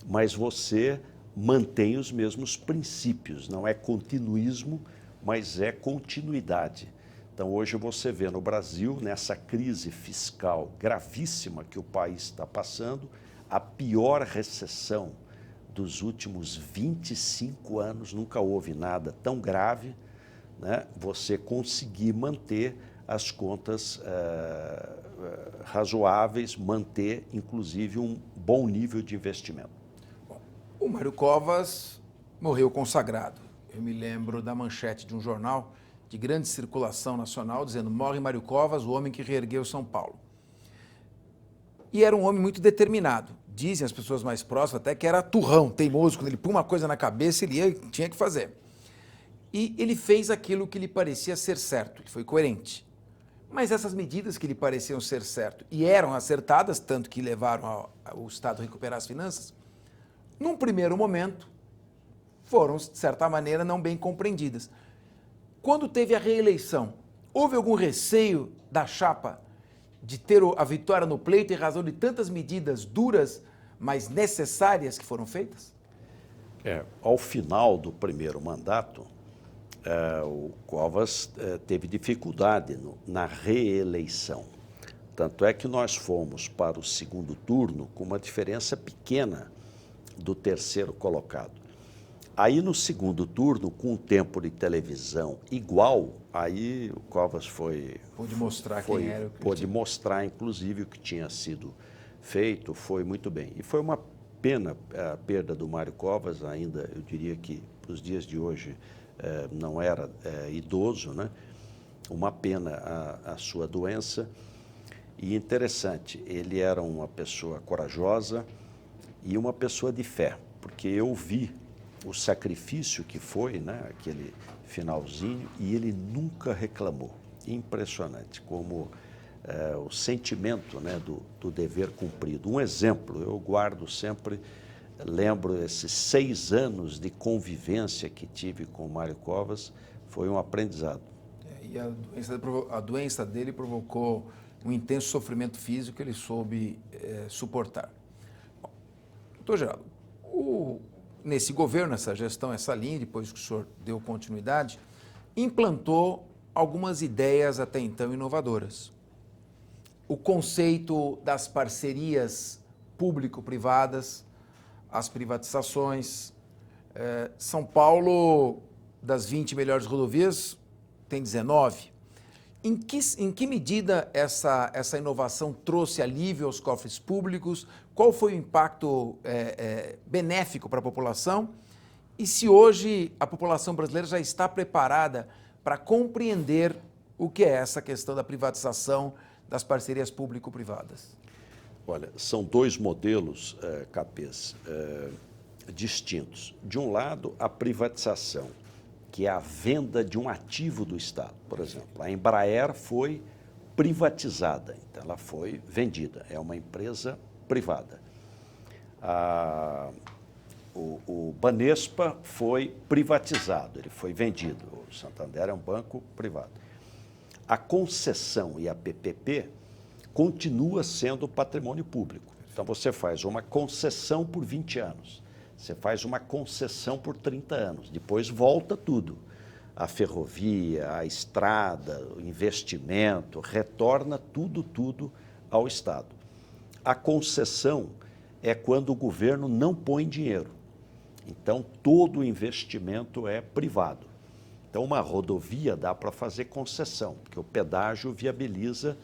mas você mantém os mesmos princípios, não é continuismo, mas é continuidade. Então hoje você vê no Brasil, nessa crise fiscal gravíssima que o país está passando, a pior recessão dos últimos 25 anos, nunca houve nada tão grave, né? Você conseguir manter as contas razoáveis, manter, inclusive, um bom nível de investimento. Bom, o Mário Covas morreu consagrado. Eu me lembro da manchete de um jornal de grande circulação nacional, dizendo: morre Mário Covas, o homem que reergueu São Paulo. E era um homem muito determinado. Dizem as pessoas mais próximas até que era turrão, teimoso, quando ele põe uma coisa na cabeça, ele tinha que fazer. E ele fez aquilo que lhe parecia ser certo, ele foi coerente. Mas essas medidas que lhe pareciam ser certo e eram acertadas, tanto que levaram o Estado a recuperar as finanças, num primeiro momento, foram, de certa maneira, não bem compreendidas. Quando teve a reeleição, houve algum receio da chapa de ter a vitória no pleito em razão de tantas medidas duras, mas necessárias que foram feitas? Ao final do primeiro mandato, o Covas teve dificuldade na reeleição. Tanto é que nós fomos para o segundo turno com uma diferença pequena do terceiro colocado. Aí no segundo turno, com um tempo de televisão igual, aí o Covas pôde mostrar quem era. Pôde mostrar, inclusive, o que tinha sido feito, foi muito bem. E foi uma pena a perda do Mário Covas, ainda, eu diria que para os dias de hoje não era idoso, né? Uma pena a sua doença. E interessante, ele era uma pessoa corajosa e uma pessoa de fé, porque eu vi o sacrifício que foi, né, aquele finalzinho, e ele nunca reclamou. Impressionante, como o sentimento, né, do dever cumprido. Um exemplo, eu guardo sempre, lembro esses 6 anos de convivência que tive com o Mário Covas, foi um aprendizado. E a doença dele provocou um intenso sofrimento físico que ele soube suportar. Bom, doutor Geraldo, nesse governo, essa gestão, essa linha, depois que o senhor deu continuidade, implantou algumas ideias até então inovadoras. o conceito das parcerias público-privadas, as privatizações. São Paulo, das 20 melhores rodovias, tem 19. Em que medida essa inovação trouxe alívio aos cofres públicos? Qual foi o impacto benéfico para a população? E se hoje a população brasileira já está preparada para compreender o que é essa questão da privatização das parcerias público-privadas? Olha, são dois modelos, Capês, distintos. De um lado, a privatização, que é a venda de um ativo do Estado. Por exemplo, a Embraer foi privatizada, então ela foi vendida, é uma empresa privada. O Banespa foi privatizado, ele foi vendido, o Santander é um banco privado. A concessão e a PPP continua sendo patrimônio público. Então você faz uma concessão por 20 anos. Você faz uma concessão por 30 anos, depois volta tudo. A ferrovia, a estrada, o investimento, retorna tudo ao Estado. A concessão é quando o governo não põe dinheiro. Então, todo o investimento é privado. Então, uma rodovia dá para fazer concessão, porque o pedágio viabiliza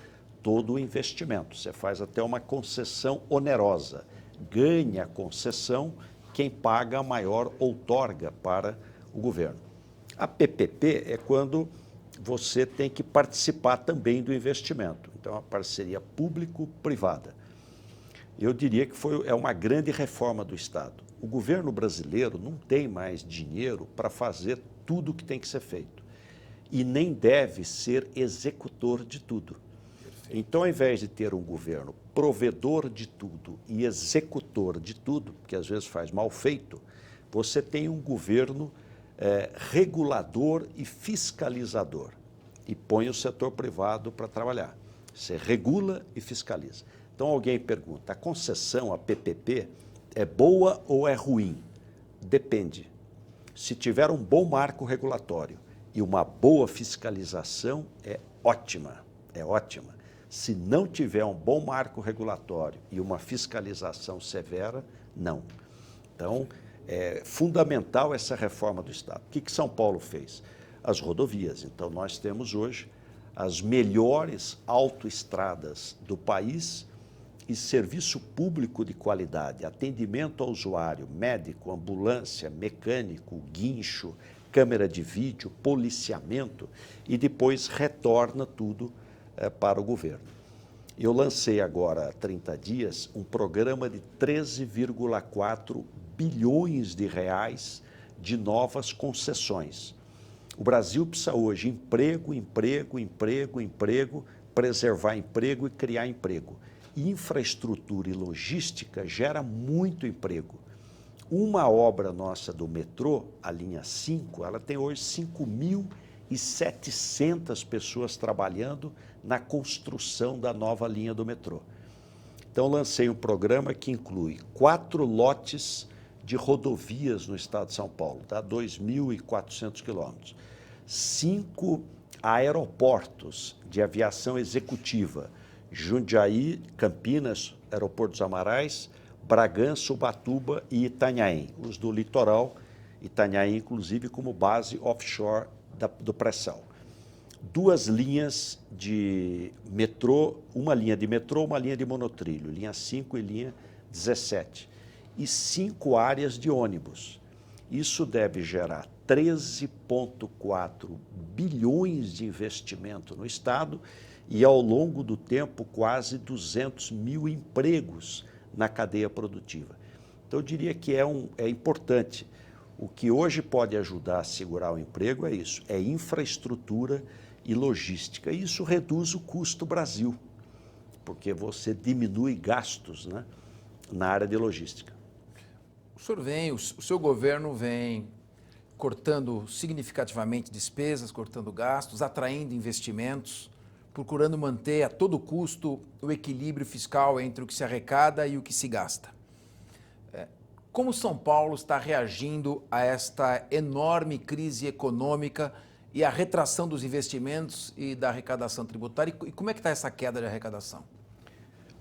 todo o investimento. Você faz até uma concessão onerosa. Ganha a concessão quem paga a maior outorga para o governo. A PPP é quando você tem que participar também do investimento. Então, é uma parceria público-privada. Eu diria que é uma grande reforma do Estado. O governo brasileiro não tem mais dinheiro para fazer tudo o que tem que ser feito. E nem deve ser executor de tudo. Então, ao invés de ter um governo provedor de tudo e executor de tudo, que às vezes faz mal feito, você tem um governo regulador e fiscalizador e põe o setor privado para trabalhar. Você regula e fiscaliza. Então, alguém pergunta, a concessão, a PPP, é boa ou é ruim? Depende. Se tiver um bom marco regulatório e uma boa fiscalização, é ótima, é ótima. Se não tiver um bom marco regulatório e uma fiscalização severa, não. Então, é fundamental essa reforma do Estado. O que São Paulo fez? As rodovias. Então, nós temos hoje as melhores autoestradas do país e serviço público de qualidade, atendimento ao usuário, médico, ambulância, mecânico, guincho, câmera de vídeo, policiamento, e depois retorna tudo para o governo. Eu lancei agora, há 30 dias, um programa de 13,4 bilhões de reais de novas concessões. O Brasil precisa hoje emprego, preservar emprego e criar emprego. Infraestrutura e logística gera muito emprego. Uma obra nossa do metrô, a linha 5, ela tem hoje 5.700 pessoas trabalhando na construção da nova linha do metrô. Então, lancei um programa que inclui 4 lotes de rodovias no estado de São Paulo, tá? 2.400 quilômetros. 5 aeroportos de aviação executiva, Jundiaí, Campinas, Aeroporto dos Amarais, Bragança, Ubatuba e Itanhaém, os do litoral, Itanhaém, inclusive, como base offshore do pré-sal. 2 linhas de metrô, uma linha de metrô, uma linha de monotrilho, linha 5 e linha 17. E 5 áreas de ônibus. Isso deve gerar 13,4 bilhões de investimento no Estado e, ao longo do tempo, quase 200 mil empregos na cadeia produtiva. Então, eu diria que é importante. O que hoje pode ajudar a segurar o emprego é isso, é infraestrutura e logística. E isso reduz o custo Brasil, porque você diminui gastos, né, na área de logística. O seu governo vem cortando significativamente despesas, cortando gastos, atraindo investimentos, procurando manter a todo custo o equilíbrio fiscal entre o que se arrecada e o que se gasta. Como São Paulo está reagindo a esta enorme crise econômica e a retração dos investimentos e da arrecadação tributária. E como é que está essa queda de arrecadação?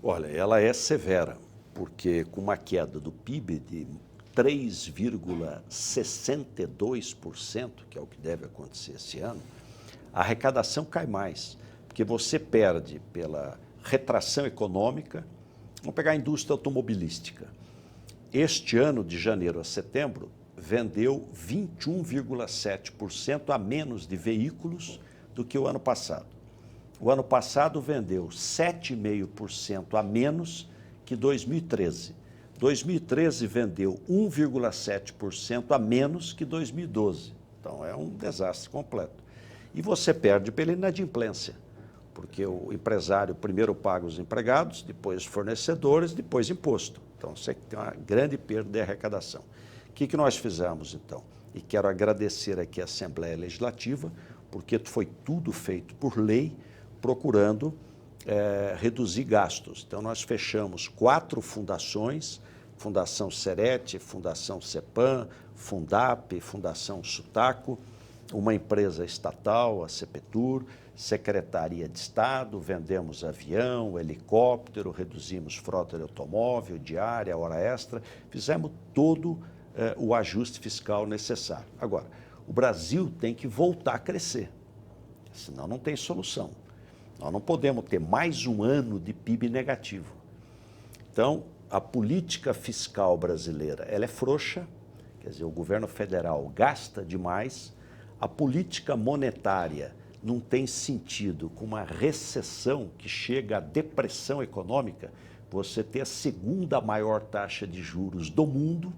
Olha, ela é severa, porque com uma queda do PIB de 3,62%, que é o que deve acontecer esse ano, a arrecadação cai mais, porque você perde pela retração econômica. Vamos pegar a indústria automobilística. Este ano, de janeiro a setembro, vendeu 21,7% a menos de veículos do que o ano passado. O ano passado vendeu 7,5% a menos que 2013. 2013 vendeu 1,7% a menos que 2012. Então, é um desastre completo. E você perde pela inadimplência, porque o empresário primeiro paga os empregados, depois os fornecedores, depois imposto. Então, você tem uma grande perda de arrecadação. O que nós fizemos, então? E quero agradecer aqui a Assembleia Legislativa, porque foi tudo feito por lei, procurando reduzir gastos. Então, nós fechamos 4 fundações, Fundação Serete, Fundação Cepam, Fundap, Fundação Sutaco, uma empresa estatal, a CEPETUR, Secretaria de Estado, vendemos avião, helicóptero, reduzimos frota de automóvel, diária, hora extra, fizemos todo o ajuste fiscal necessário. Agora, o Brasil tem que voltar a crescer, senão não tem solução. Nós não podemos ter mais um ano de PIB negativo. Então, a política fiscal brasileira, ela é frouxa, quer dizer, o governo federal gasta demais, a política monetária não tem sentido com uma recessão que chega à depressão econômica, você ter a segunda maior taxa de juros do mundo,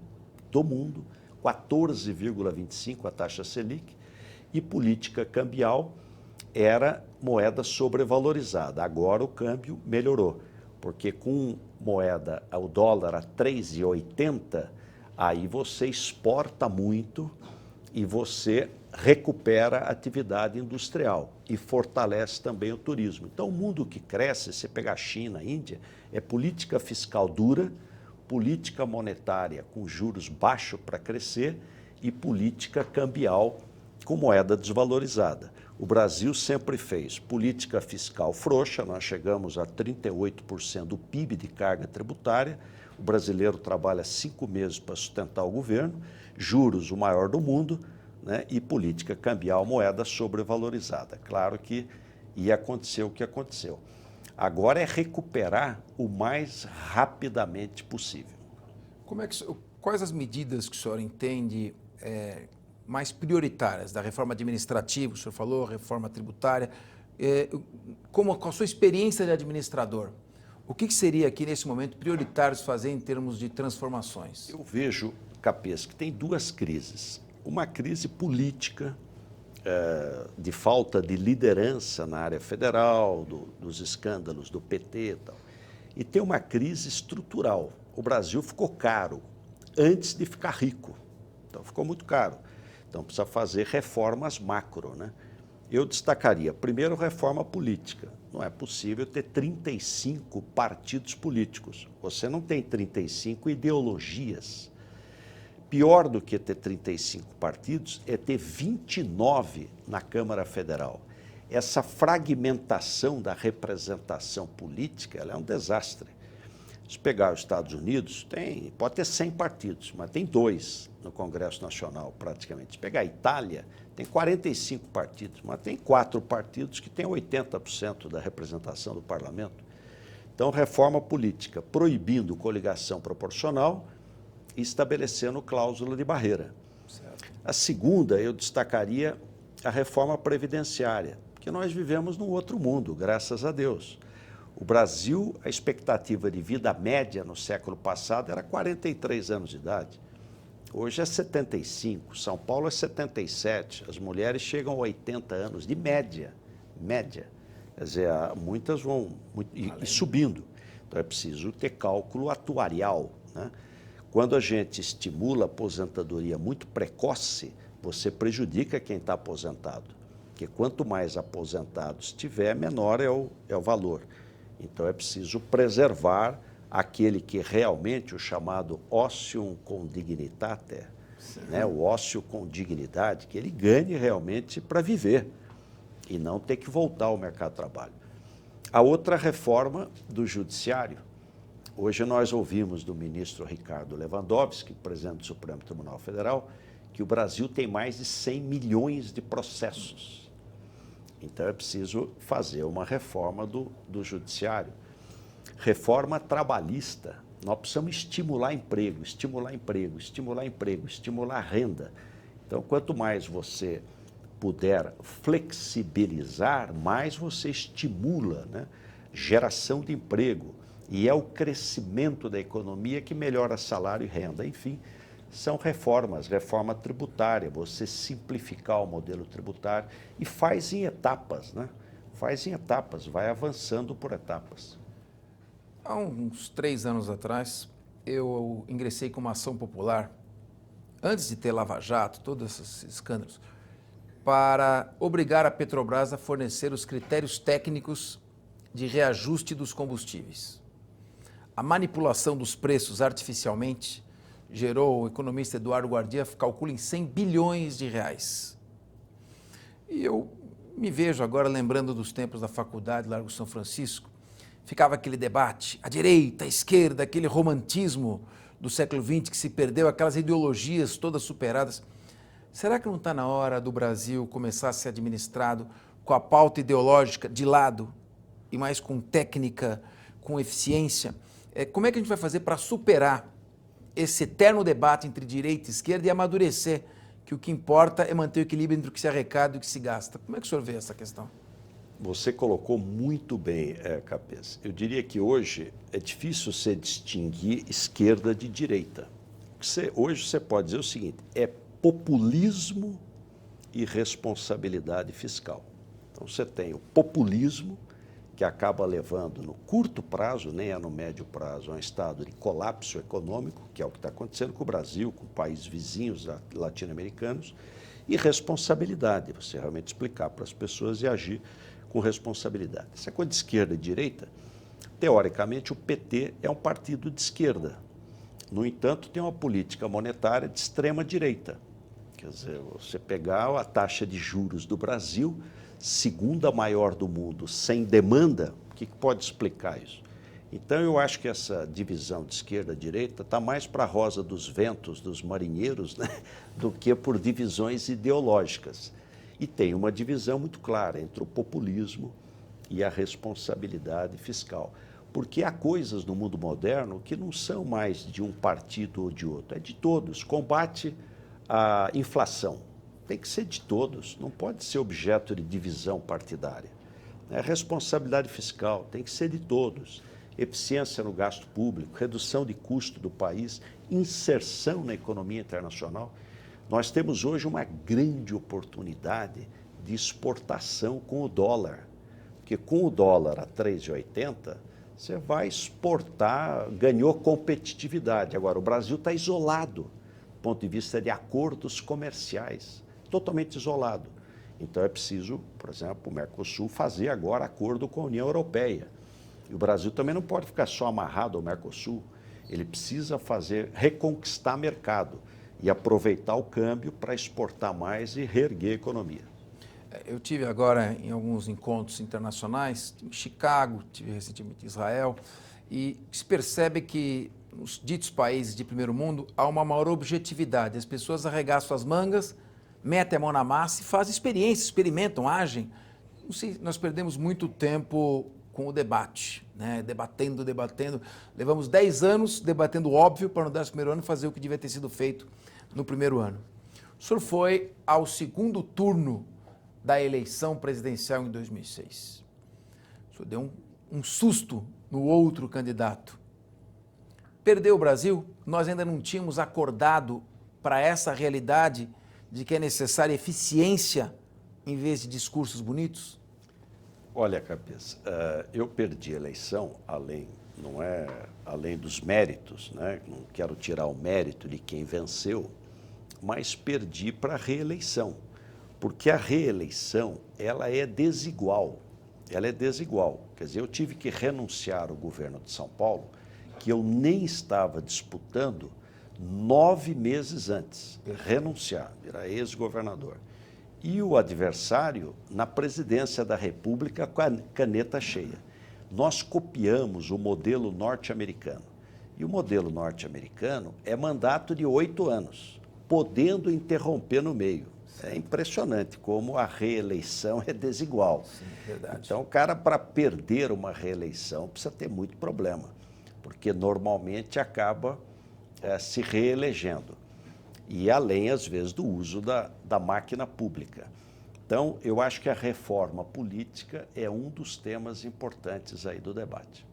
14,25% a taxa Selic, e política cambial era moeda sobrevalorizada. Agora o câmbio melhorou, porque com moeda, o dólar a 3,80, aí você exporta muito e você recupera a atividade industrial e fortalece também o turismo. Então, o mundo que cresce, se pegar a China, a Índia, é política fiscal dura, política monetária com juros baixos para crescer e política cambial com moeda desvalorizada. O Brasil sempre fez política fiscal frouxa, nós chegamos a 38% do PIB de carga tributária, o brasileiro trabalha 5 meses para sustentar o governo, juros o maior do mundo, né, e política cambial, moeda sobrevalorizada. Claro que ia acontecer o que aconteceu. Agora é recuperar o mais rapidamente possível. Quais as medidas que o senhor entende mais prioritárias da reforma administrativa, o senhor falou, reforma tributária, com a sua experiência de administrador, o que seria aqui nesse momento prioritário fazer em termos de transformações? Eu vejo, Capês, que tem 2 crises. Uma crise política, de falta de liderança na área federal, dos escândalos do PT e tal. E tem uma crise estrutural. O Brasil ficou caro antes de ficar rico. Então, ficou muito caro. Então, precisa fazer reformas macro, né? Eu destacaria, primeiro, reforma política. Não é possível ter 35 partidos políticos. Você não tem 35 ideologias. Pior do que ter 35 partidos é ter 29 na Câmara Federal. Essa fragmentação da representação política, ela é um desastre. Se pegar os Estados Unidos, pode ter 100 partidos, mas tem 2 no Congresso Nacional, praticamente. Se pegar a Itália, tem 45 partidos, mas tem 4 partidos que têm 80% da representação do parlamento. Então, reforma política, proibindo coligação proporcional e estabelecendo cláusula de barreira. Certo. A segunda, eu destacaria a reforma previdenciária, porque nós vivemos num outro mundo, graças a Deus. O Brasil, a expectativa de vida média no século passado era 43 anos de idade. Hoje é 75, São Paulo é 77, as mulheres chegam a 80 anos de média. Quer dizer, muitas vão e subindo. Então é preciso ter cálculo atuarial, né? Quando a gente estimula a aposentadoria muito precoce, você prejudica quem está aposentado. Porque quanto mais aposentados tiver, menor é o valor. Então, é preciso preservar aquele que realmente, o chamado otium con dignitate, né? O ócio com dignidade, que ele ganhe realmente para viver e não ter que voltar ao mercado de trabalho. A outra reforma do judiciário. Hoje nós ouvimos do ministro Ricardo Lewandowski, presidente do Supremo Tribunal Federal, que o Brasil tem mais de 100 milhões de processos. Então é preciso fazer uma reforma do judiciário. Reforma trabalhista. Nós precisamos estimular emprego, estimular emprego, estimular emprego, estimular renda. Então, quanto mais você puder flexibilizar, mais você estimula, né, geração de emprego. E é o crescimento da economia que melhora salário e renda. Enfim, são reformas, reforma tributária, você simplificar o modelo tributário e faz em etapas, né? Faz em etapas, vai avançando por etapas. Há uns 3 anos atrás, eu ingressei com uma ação popular, antes de ter Lava Jato, todos esses escândalos, para obrigar a Petrobras a fornecer os critérios técnicos de reajuste dos combustíveis. A manipulação dos preços artificialmente gerou, o economista Eduardo Guardia calcula em 100 bilhões de reais. E eu me vejo agora lembrando dos tempos da faculdade Largo São Francisco, ficava aquele debate, a direita, a esquerda, aquele romantismo do século XX que se perdeu, aquelas ideologias todas superadas. Será que não está na hora do Brasil começar a ser administrado com a pauta ideológica de lado e mais com técnica, com eficiência? Como é que a gente vai fazer para superar esse eterno debate entre direita e esquerda e amadurecer que o que importa é manter o equilíbrio entre o que se arrecada e o que se gasta? Como é que o senhor vê essa questão? Você colocou muito bem, Capês. Eu diria que hoje é difícil você distinguir esquerda de direita. Hoje você pode dizer o seguinte, é populismo e responsabilidade fiscal. Então você tem o populismo, que acaba levando no curto prazo, nem é no médio prazo, a um estado de colapso econômico, que é o que está acontecendo com o Brasil, com países vizinhos latino-americanos, e responsabilidade, você realmente explicar para as pessoas e agir com responsabilidade. Essa coisa de esquerda e direita, teoricamente o PT é um partido de esquerda. No entanto, tem uma política monetária de extrema direita. Quer dizer, você pegar a taxa de juros do Brasil, segunda maior do mundo, sem demanda, o que pode explicar isso? Então, eu acho que essa divisão de esquerda e direita está mais para a rosa dos ventos, dos marinheiros, né, do que por divisões ideológicas. E tem uma divisão muito clara entre o populismo e a responsabilidade fiscal. Porque há coisas no mundo moderno que não são mais de um partido ou de outro, é de todos. Combate à inflação. Tem que ser de todos, não pode ser objeto de divisão partidária. Responsabilidade fiscal tem que ser de todos. Eficiência no gasto público, redução de custo do país, inserção na economia internacional. Nós temos hoje uma grande oportunidade de exportação com o dólar, porque com o dólar a 3,80, você vai exportar, ganhou competitividade. Agora, o Brasil está isolado, do ponto de vista de acordos comerciais. Totalmente isolado. Então é preciso, por exemplo, o Mercosul fazer agora acordo com a União Europeia. E o Brasil também não pode ficar só amarrado ao Mercosul. Ele precisa reconquistar mercado e aproveitar o câmbio para exportar mais e reerguer a economia. Eu tive agora em alguns encontros internacionais, em Chicago, tive recentemente em Israel, e se percebe que nos ditos países de primeiro mundo há uma maior objetividade. As pessoas arregaçam as mangas, metem a mão na massa e fazem experiências, experimentam, agem. Não sei, nós perdemos muito tempo com o debate, né? Debatendo. Levamos 10 anos debatendo o óbvio para no 11º ano fazer o que devia ter sido feito no primeiro ano. O senhor foi ao segundo turno da eleição presidencial em 2006. O senhor deu um susto no outro candidato. Perdeu o Brasil? Nós ainda não tínhamos acordado para essa realidade de que é necessária eficiência em vez de discursos bonitos? Olha, Capês, eu perdi a eleição, além dos méritos, né? Não quero tirar o mérito de quem venceu, mas perdi para a reeleição, porque a reeleição ela é desigual. Quer dizer, eu tive que renunciar ao governo de São Paulo, que eu nem estava disputando 9 meses antes, renunciar, virar ex-governador. E o adversário na presidência da República com a caneta cheia. Nós copiamos o modelo norte-americano. E o modelo norte-americano é mandato de 8 anos, podendo interromper no meio. É impressionante como a reeleição é desigual. Sim, verdade. Então, o cara, para perder uma reeleição, precisa ter muito problema, porque normalmente acaba se reelegendo. E além, às vezes, do uso da máquina pública. Então, eu acho que a reforma política é um dos temas importantes aí do debate.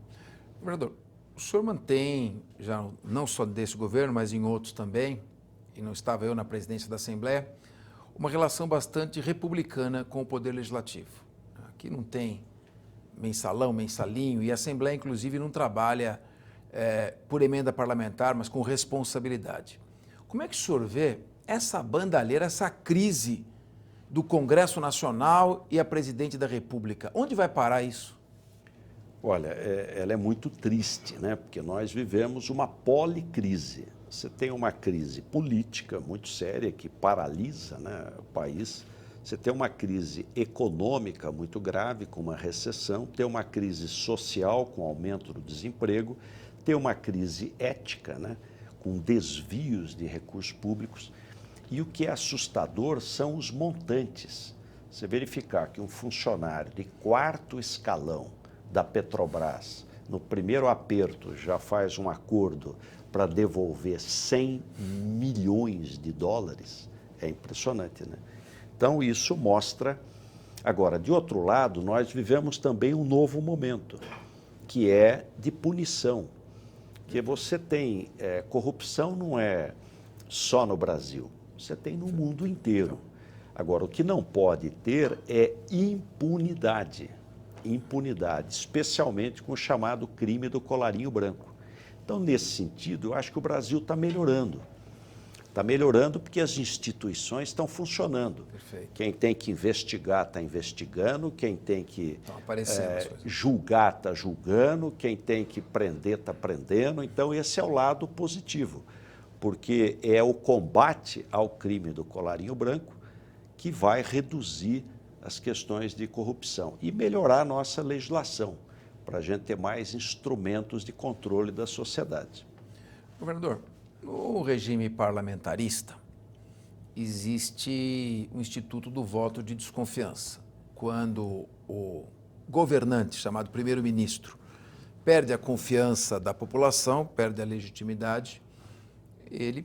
Governador, o senhor mantém, já não só desse governo, mas em outros também, e não estava eu na presidência da Assembleia, uma relação bastante republicana com o Poder Legislativo. Aqui não tem mensalão, mensalinho, e a Assembleia, inclusive, não trabalha por emenda parlamentar, mas com responsabilidade. Como é que o senhor vê essa bandalheira, essa crise do Congresso Nacional e a Presidente da República? Onde vai parar isso? Olha, ela é muito triste, né? Porque nós vivemos uma policrise. Você tem uma crise política muito séria que paralisa, né, o país. Você tem uma crise econômica muito grave, com uma recessão. Tem uma crise social, com aumento do desemprego. Tem uma crise ética, né, com desvios de recursos públicos. E o que é assustador são os montantes. Você verificar que um funcionário de 4º escalão da Petrobras, no primeiro aperto, já faz um acordo para devolver 100 milhões de dólares, é impressionante, né? Então, isso mostra... Agora, de outro lado, nós vivemos também um novo momento, que é de punição. Que você tem... corrupção não é só no Brasil, você tem no mundo inteiro. Agora, o que não pode ter é impunidade. Impunidade, especialmente com o chamado crime do colarinho branco. Então, nesse sentido, eu acho que o Brasil está melhorando. Está melhorando porque as instituições estão funcionando. Perfeito. Quem tem que investigar está investigando, quem tem que julgar está julgando, quem tem que prender está prendendo. Então, esse é o lado positivo, porque é o combate ao crime do colarinho branco que vai reduzir as questões de corrupção e melhorar a nossa legislação, para a gente ter mais instrumentos de controle da sociedade. Governador, no regime parlamentarista, existe o Instituto do Voto de Desconfiança. Quando o governante, chamado primeiro-ministro, perde a confiança da população, perde a legitimidade, ele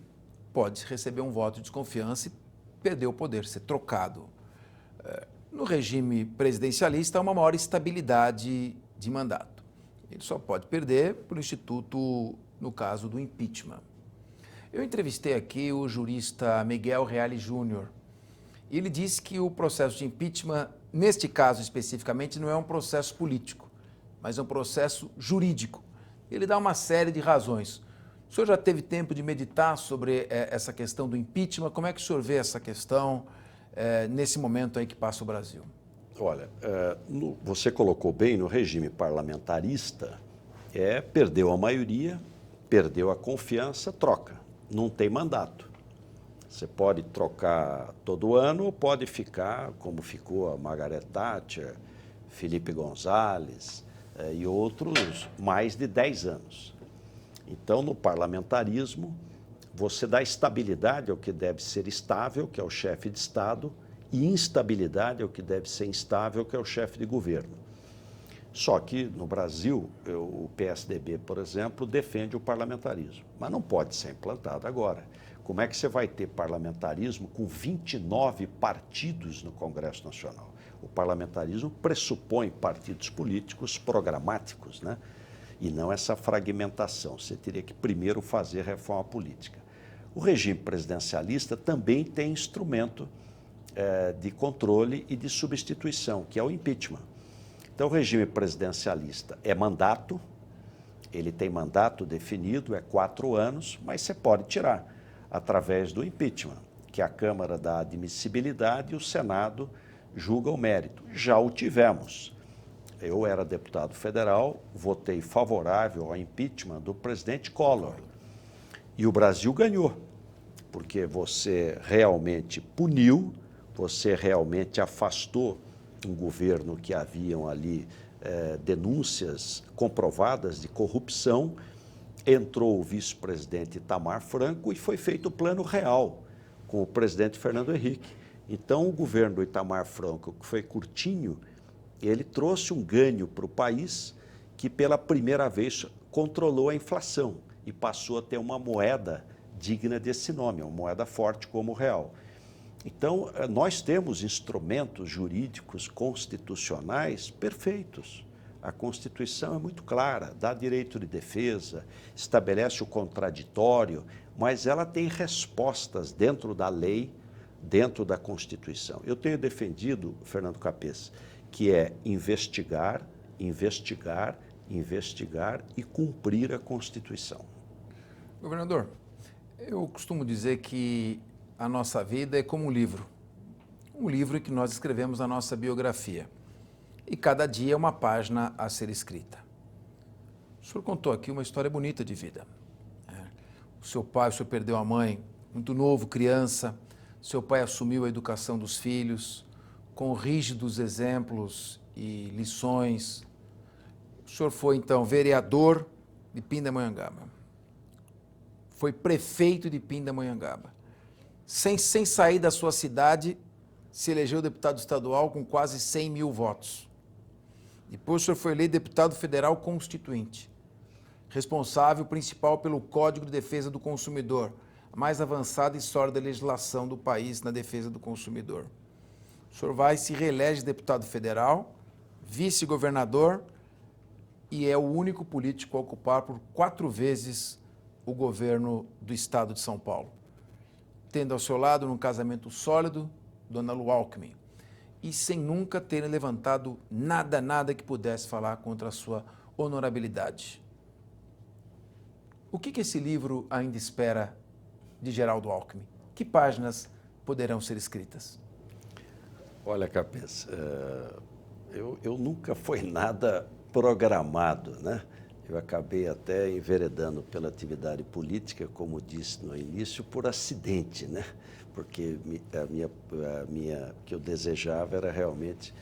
pode receber um voto de desconfiança e perder o poder, ser trocado. No regime presidencialista, há uma maior estabilidade de mandato. Ele só pode perder por instituto, no caso do impeachment. Eu entrevistei aqui o jurista Miguel Reale Júnior. Ele disse que o processo de impeachment, neste caso especificamente, não é um processo político, mas é um processo jurídico. Ele dá uma série de razões. O senhor já teve tempo de meditar sobre essa questão do impeachment? Como é que o senhor vê essa questão nesse momento aí que passa o Brasil? Olha, você colocou bem, no regime parlamentarista, perdeu a maioria, perdeu a confiança, troca. Não tem mandato. Você pode trocar todo ano ou pode ficar, como ficou a Margaret Thatcher, Felipe González e outros, mais de 10 anos. Então, no parlamentarismo, você dá estabilidade ao que deve ser estável, que é o chefe de Estado, e instabilidade ao que deve ser instável, que é o chefe de governo. Só que, no Brasil, o PSDB, por exemplo, defende o parlamentarismo, mas não pode ser implantado agora. Como é que você vai ter parlamentarismo com 29 partidos no Congresso Nacional? O parlamentarismo pressupõe partidos políticos programáticos, né? E não essa fragmentação. Você teria que primeiro fazer reforma política. O regime presidencialista também tem instrumento de controle e de substituição, que é o impeachment. Então, o regime presidencialista é mandato, ele tem mandato definido, é 4 anos, mas você pode tirar através do impeachment, que a Câmara dá admissibilidade e o Senado julga o mérito. Já o tivemos. Eu era deputado federal, votei favorável ao impeachment do presidente Collor. E o Brasil ganhou, porque você realmente puniu, você realmente afastou um governo que haviam ali denúncias comprovadas de corrupção, entrou o vice-presidente Itamar Franco e foi feito o plano real com o presidente Fernando Henrique. Então, o governo do Itamar Franco, que foi curtinho, ele trouxe um ganho para o país que, pela primeira vez, controlou a inflação e passou a ter uma moeda digna desse nome, uma moeda forte como o real. Então, nós temos instrumentos jurídicos constitucionais perfeitos. A Constituição é muito clara, dá direito de defesa, estabelece o contraditório, mas ela tem respostas dentro da lei, dentro da Constituição. Eu tenho defendido, Fernando Capês, que é investigar, investigar, investigar e cumprir a Constituição. Governador, eu costumo dizer que a nossa vida é como um livro em que nós escrevemos a nossa biografia. E cada dia é uma página a ser escrita. O senhor contou aqui uma história bonita de vida. O senhor perdeu a mãe muito novo, criança. Seu pai assumiu a educação dos filhos, com rígidos exemplos e lições. O senhor foi, então, vereador de Pindamonhangaba. Foi prefeito de Pindamonhangaba. Sem sair da sua cidade, se elegeu deputado estadual com quase 100 mil votos. Depois o senhor foi eleito deputado federal constituinte, responsável principal pelo Código de Defesa do Consumidor, a mais avançada e sólida legislação do país na defesa do consumidor. O senhor vai se reelege deputado federal, vice-governador e é o único político a ocupar por 4 vezes o governo do estado de São Paulo, tendo ao seu lado, num casamento sólido, Dona Lu Alckmin, e sem nunca terem levantado nada que pudesse falar contra a sua honorabilidade. O que esse livro ainda espera de Geraldo Alckmin? Que páginas poderão ser escritas? Olha, Capês, eu nunca fui nada programado, né? Eu acabei até enveredando pela atividade política, como disse no início, por acidente, né? Porque o que eu desejava era realmente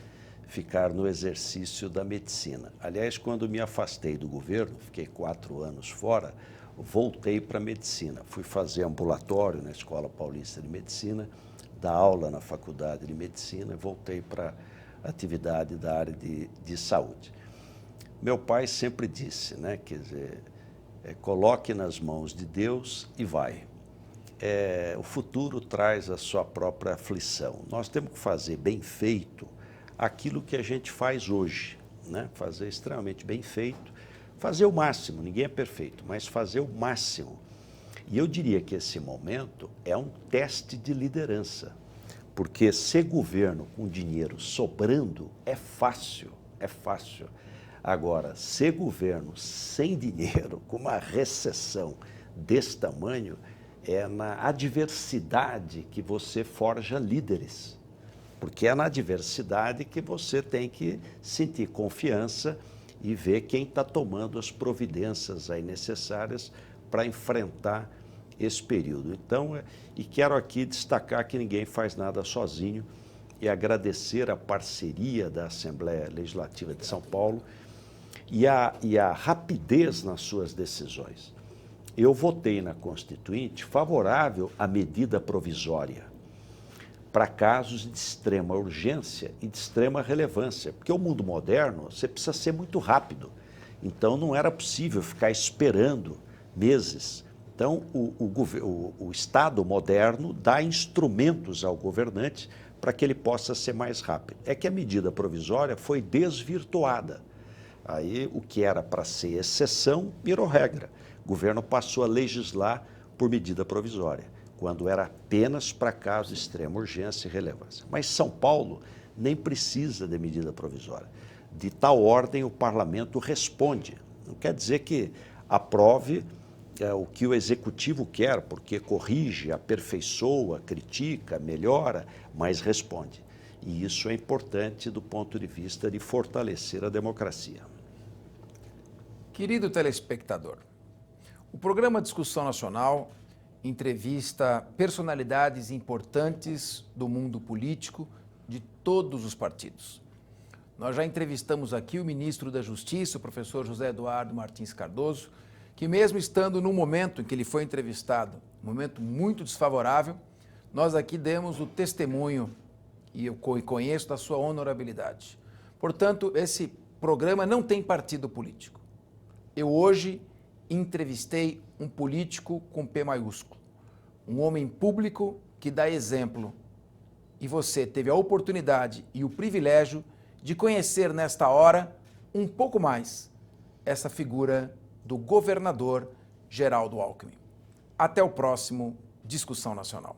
ficar no exercício da medicina. Aliás, quando me afastei do governo, fiquei 4 anos fora, voltei para a medicina. Fui fazer ambulatório na Escola Paulista de Medicina, dar aula na Faculdade de Medicina, voltei para a atividade da área de saúde. Meu pai sempre disse, né, quer dizer, coloque nas mãos de Deus e vai. O futuro traz a sua própria aflição. Nós temos que fazer bem feito aquilo que a gente faz hoje, né? Fazer extremamente bem feito, fazer o máximo, ninguém é perfeito, mas fazer o máximo. E eu diria que esse momento é um teste de liderança, porque ser governo com dinheiro sobrando é fácil, é fácil. Agora, ser governo sem dinheiro, com uma recessão desse tamanho, é na adversidade que você forja líderes. Porque é na adversidade que você tem que sentir confiança e ver quem está tomando as providências aí necessárias para enfrentar esse período. Então, e quero aqui destacar que ninguém faz nada sozinho e agradecer a parceria da Assembleia Legislativa de São Paulo e a rapidez nas suas decisões. Eu votei na Constituinte favorável à medida provisória para casos de extrema urgência e de extrema relevância, porque o mundo moderno você precisa ser muito rápido, então não era possível ficar esperando meses. Então o Estado moderno dá instrumentos ao governante para que ele possa ser mais rápido. É que a medida provisória foi desvirtuada. Aí o que era para ser exceção virou regra. O governo passou a legislar por medida provisória, quando era apenas para casos de extrema urgência e relevância. Mas São Paulo nem precisa de medida provisória. De tal ordem, o parlamento responde. Não quer dizer que aprove o que o executivo quer, porque corrige, aperfeiçoa, critica, melhora, mas responde. E isso é importante do ponto de vista de fortalecer a democracia. Querido telespectador, O programa Discussão Nacional entrevista personalidades importantes do mundo político de todos os partidos. Nós já entrevistamos aqui o ministro da Justiça, o professor José Eduardo Martins Cardoso, que mesmo estando no momento em que ele foi entrevistado, um momento muito desfavorável, nós aqui demos o testemunho, e eu conheço da sua honorabilidade. Portanto, esse programa não tem partido político. Eu hoje entrevistei um político com P maiúsculo, um homem público que dá exemplo. E você teve a oportunidade e o privilégio de conhecer nesta hora um pouco mais essa figura do governador Geraldo Alckmin. Até o próximo Discussão Nacional.